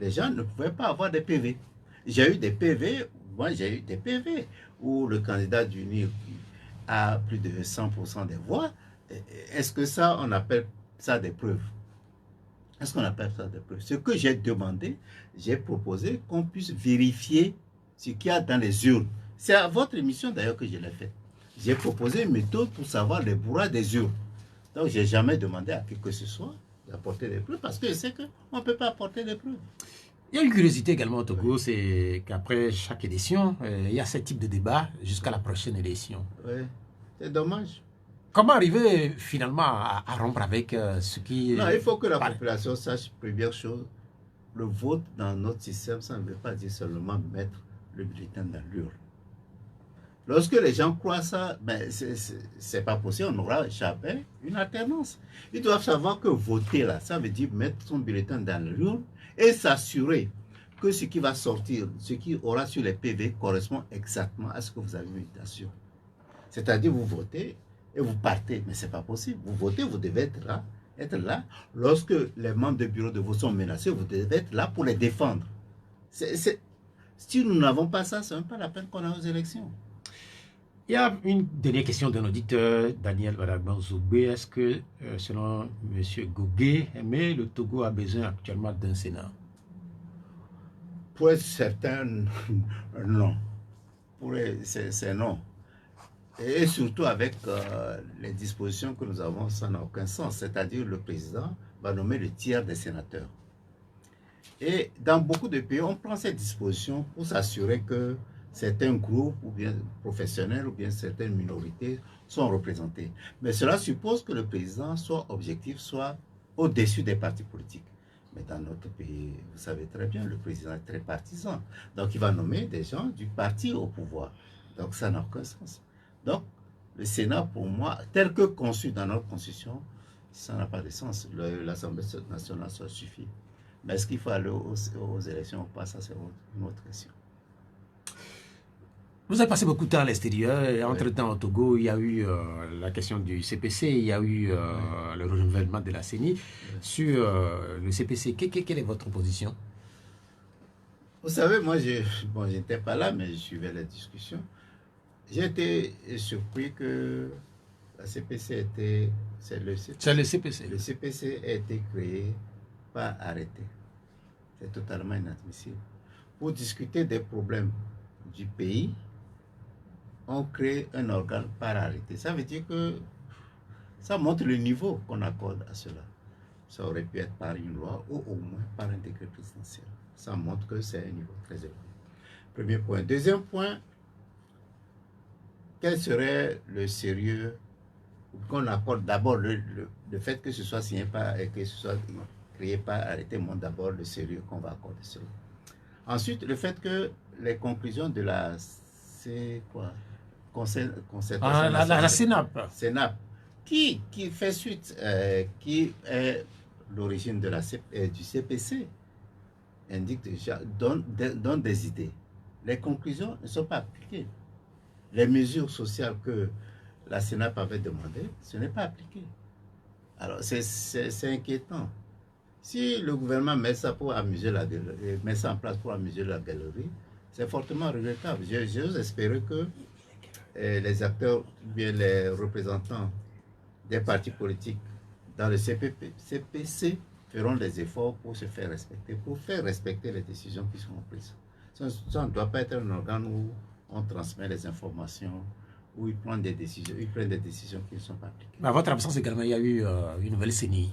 les gens ne pouvaient pas avoir des PV. J'ai eu des PV, moi j'ai eu des PV, où le candidat d'UNIR a plus de 100% des voix. Est-ce que ça, on appelle ça des preuves? Est-ce qu'on appelle ça des preuves? Ce que j'ai demandé, j'ai proposé qu'on puisse vérifier ce qu'il y a dans les urnes. C'est à votre émission d'ailleurs que je l'ai fait. J'ai proposé une méthode pour savoir les bourrats des urnes. Donc, je n'ai jamais demandé à qui que ce soit d'apporter des preuves parce que je sais qu'on ne peut pas apporter des preuves. Il y a une curiosité également au Togo, c'est qu'après chaque élection, il y a ce type de débat jusqu'à la prochaine élection. Oui, c'est dommage. Comment arriver finalement à rompre avec ce qui... Non, il faut que la population sache, première chose, le vote dans notre système, ça ne veut pas dire seulement mettre le bulletin dans l'urne. Lorsque les gens croient ça, ben c'est pas possible, on aura échappé une alternance. Ils doivent savoir que voter là, ça veut dire mettre son bulletin dans l'urne et s'assurer que ce qui va sortir, ce qui aura sur les PV correspond exactement à ce que vous avez mis d'intention. C'est-à-dire vous votez et vous partez, mais c'est pas possible. Vous votez, vous devez être là. Lorsque les membres du bureau de vote sont menacés, vous devez être là pour les défendre. Si nous n'avons pas ça, c'est même pas la peine qu'on a aux élections. Il y a une dernière question d'un auditeur, Daniel Baragban-Zoubé. Est-ce que, selon M. Gogué, le Togo a besoin actuellement d'un Sénat? Pour être certain, non. C'est non. Et surtout avec les dispositions que nous avons, ça n'a aucun sens. C'est-à-dire le président va nommer le tiers des sénateurs. Et dans beaucoup de pays, on prend ces dispositions pour s'assurer que certains groupes ou bien professionnels ou bien certaines minorités sont représentés. Mais cela suppose que le président soit objectif, soit au-dessus des partis politiques. Mais dans notre pays, vous savez très bien, le président est très partisan. Donc il va nommer des gens du parti au pouvoir. Donc ça n'a aucun sens. Donc le Sénat, pour moi, tel que conçu dans notre constitution, ça n'a pas de sens. L'Assemblée nationale, ça suffit. Mais est-ce qu'il faut aller aux élections ou pas? Ça, c'est une autre question. Vous avez passé beaucoup de temps à l'extérieur. Entre-temps, au Togo, il y a eu la question du CPC, il y a eu le renouvellement de la CENI. Sur le CPC, quelle est votre position? Vous savez, moi, je n'étais pas là, mais je suivais les discussions. J'ai été surpris que la CPC était... C'est le CPC. Le CPC a été créé, pas arrêté. C'est totalement inadmissible. Pour discuter des problèmes du pays, on crée un organe par arrêté. Ça veut dire que ça montre le niveau qu'on accorde à cela. Ça aurait pu être par une loi ou au moins par un décret présidentiel. Ça montre que c'est un niveau très élevé. Premier point. Deuxième point, quel serait le sérieux qu'on accorde d'abord le fait que ce soit signé par et que ce soit créé par Arrêté Monde, d'abord le sérieux qu'on va accorder cela. Ensuite, le fait que les conclusions de la la CENAP. CENAP, qui fait suite, qui est l'origine de du CPC, indique déjà, donne des idées. Les conclusions ne sont pas appliquées. Les mesures sociales que la CENAP avait demandées, ce n'est pas appliqué. Alors, c'est inquiétant. Si le gouvernement met ça pour amuser la galerie, met ça en place pour amuser la galerie, c'est fortement regrettable. J'ose espérer que les acteurs, bien les représentants des partis politiques dans le CPC feront des efforts pour se faire respecter, pour faire respecter les décisions qui sont prises. Ça ne doit pas être un organe où on transmet les informations, où ils prennent des décisions, qui ne sont pas appliquées. À votre absence également, il y a eu une nouvelle CENI.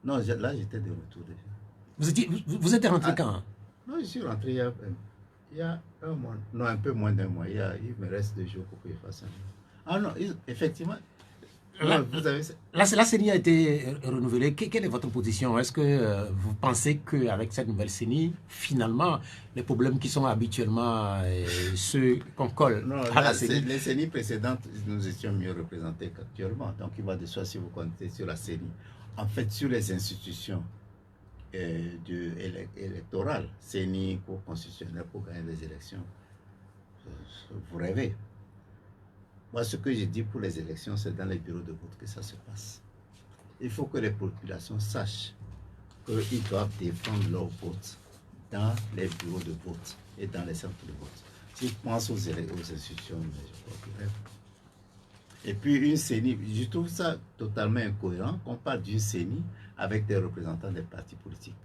Non, là j'étais de retour déjà. Vous êtes rentré quand? Non, je suis rentré il y a un mois, non, un peu moins d'un mois. Il me reste 2 jours pour que je fasse un jour. Ah non, effectivement. La CENI a été renouvelée. Quelle est votre position? Est-ce que vous pensez qu'avec cette nouvelle CENI, finalement, les problèmes qui sont habituellement ceux qu'on colle à la CENI... Les CENI précédentes, nous étions mieux représentés qu'actuellement. Donc il va de soi si vous comptez sur la CENI. En fait, sur les institutions électorales, CENI, Cour constitutionnelle pour gagner les élections, vous rêvez. Moi, ce que j'ai dit pour les élections, c'est dans les bureaux de vote que ça se passe. Il faut que les populations sachent qu'ils doivent défendre leur vote dans les bureaux de vote et dans les centres de vote. S'ils pensent aux institutions, je crois que... Et puis une CENI, je trouve ça totalement incohérent qu'on parle d'une CENI avec des représentants des partis politiques.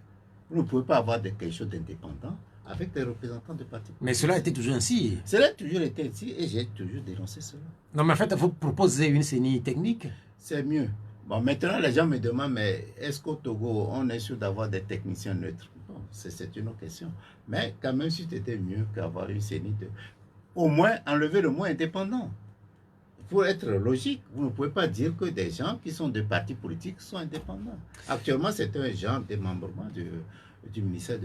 Vous ne pouvez pas avoir quelque chose d'indépendant avec des représentants de partis politiques. Mais cela a été toujours ainsi. Cela a toujours été ainsi et j'ai toujours dénoncé cela. Non, mais en fait, vous proposez une CENI technique. C'est mieux. Bon, maintenant, les gens me demandent, mais est-ce qu'au Togo, on est sûr d'avoir des techniciens neutres? Bon, c'est une autre question. Mais quand même, c'était mieux qu'avoir une CENI au moins enlever le mot indépendant. Pour être logique, vous ne pouvez pas dire que des gens qui sont de partis politiques sont indépendants. Actuellement, c'est un genre de démembrement du ministère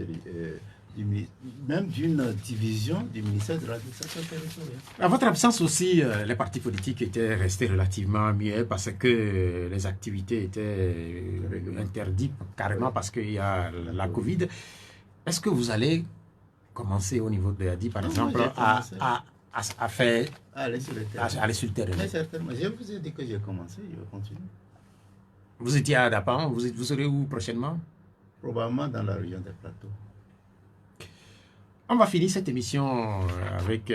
même d'une division du ministère de l'administration territoriale. À votre absence aussi, les partis politiques étaient restés relativement muets parce que les activités étaient interdites carrément parce qu'il y a la Covid. Est-ce que vous allez commencer au niveau de l'ADI, par exemple, à faire... aller sur le terrain. Aller sur le terrain. Mais certainement. Je vous ai dit que j'ai commencé, je vais continuer. Vous étiez à Dapan, vous serez où prochainement? Probablement dans la région des Plateaux. On va finir cette émission avec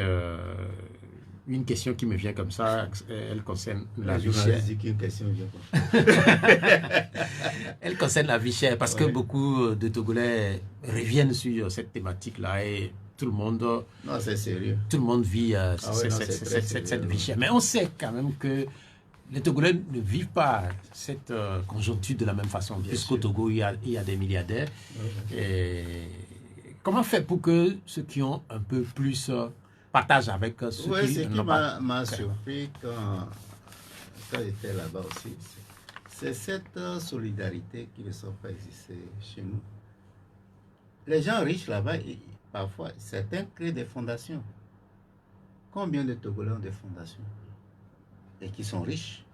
une question qui me vient comme ça. Elle concerne la vie chère. Elle concerne la vie chère parce que beaucoup de Togolais reviennent sur cette thématique-là et tout le monde... Non, c'est sérieux. Tout le monde vit cette vie chère. Mais on sait quand même que les Togolais ne vivent pas cette conjoncture de la même façon. Puisqu'au Togo, il y a des milliardaires. Et comment faire pour que ceux qui ont un peu plus partagent avec ceux qui n'ont pas? Ce qui m'a surpris quand j'étais là-bas aussi, c'est cette solidarité qui ne semble pas exister chez nous. Les gens riches là-bas, parfois, certains créent des fondations. Combien de Togolais ont des fondations? Et qui sont riches?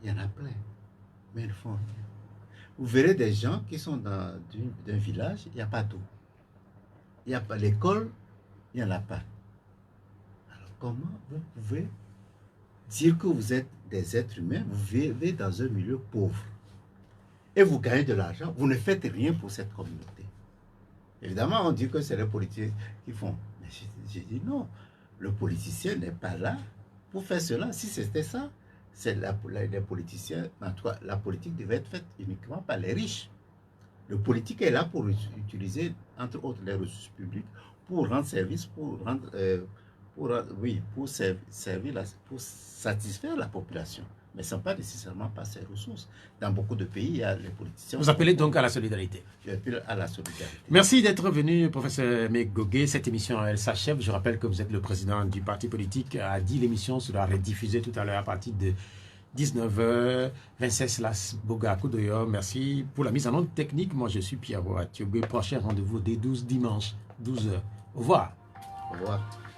Il y en a plein. Mais ils ne font rien. Vous verrez des gens qui sont dans d'un village, il n'y a pas d'eau. Il n'y a pas l'école, il n'y en a pas. Alors comment vous pouvez dire que vous êtes des êtres humains, vous vivez dans un milieu pauvre et vous gagnez de l'argent, vous ne faites rien pour cette communauté? Évidemment, on dit que c'est les politiciens qui font. Mais j'ai dit non, le politicien n'est pas là pour faire cela. Si c'était ça, c'est les politiciens, en tout cas, la politique devait être faite uniquement par les riches. Le politique est là pour utiliser, entre autres, les ressources publiques pour rendre service, pour satisfaire la population, mais sans pas nécessairement par ses ressources. Dans beaucoup de pays, il y a les politiciens. Vous appelez donc à la solidarité. J'appelle à la solidarité. Merci d'être venu, professeur Megogé. Cette émission, elle s'achève. Je rappelle que vous êtes le président du parti politique. A dit l'émission sera rediffusée tout à l'heure à partir de 19h. Venceslas Boga Koudoyo, merci pour la mise en onde technique. Moi, je suis Pierre Boatiogue. Prochain rendez-vous dès 12 dimanche, 12h. Au revoir. Au revoir.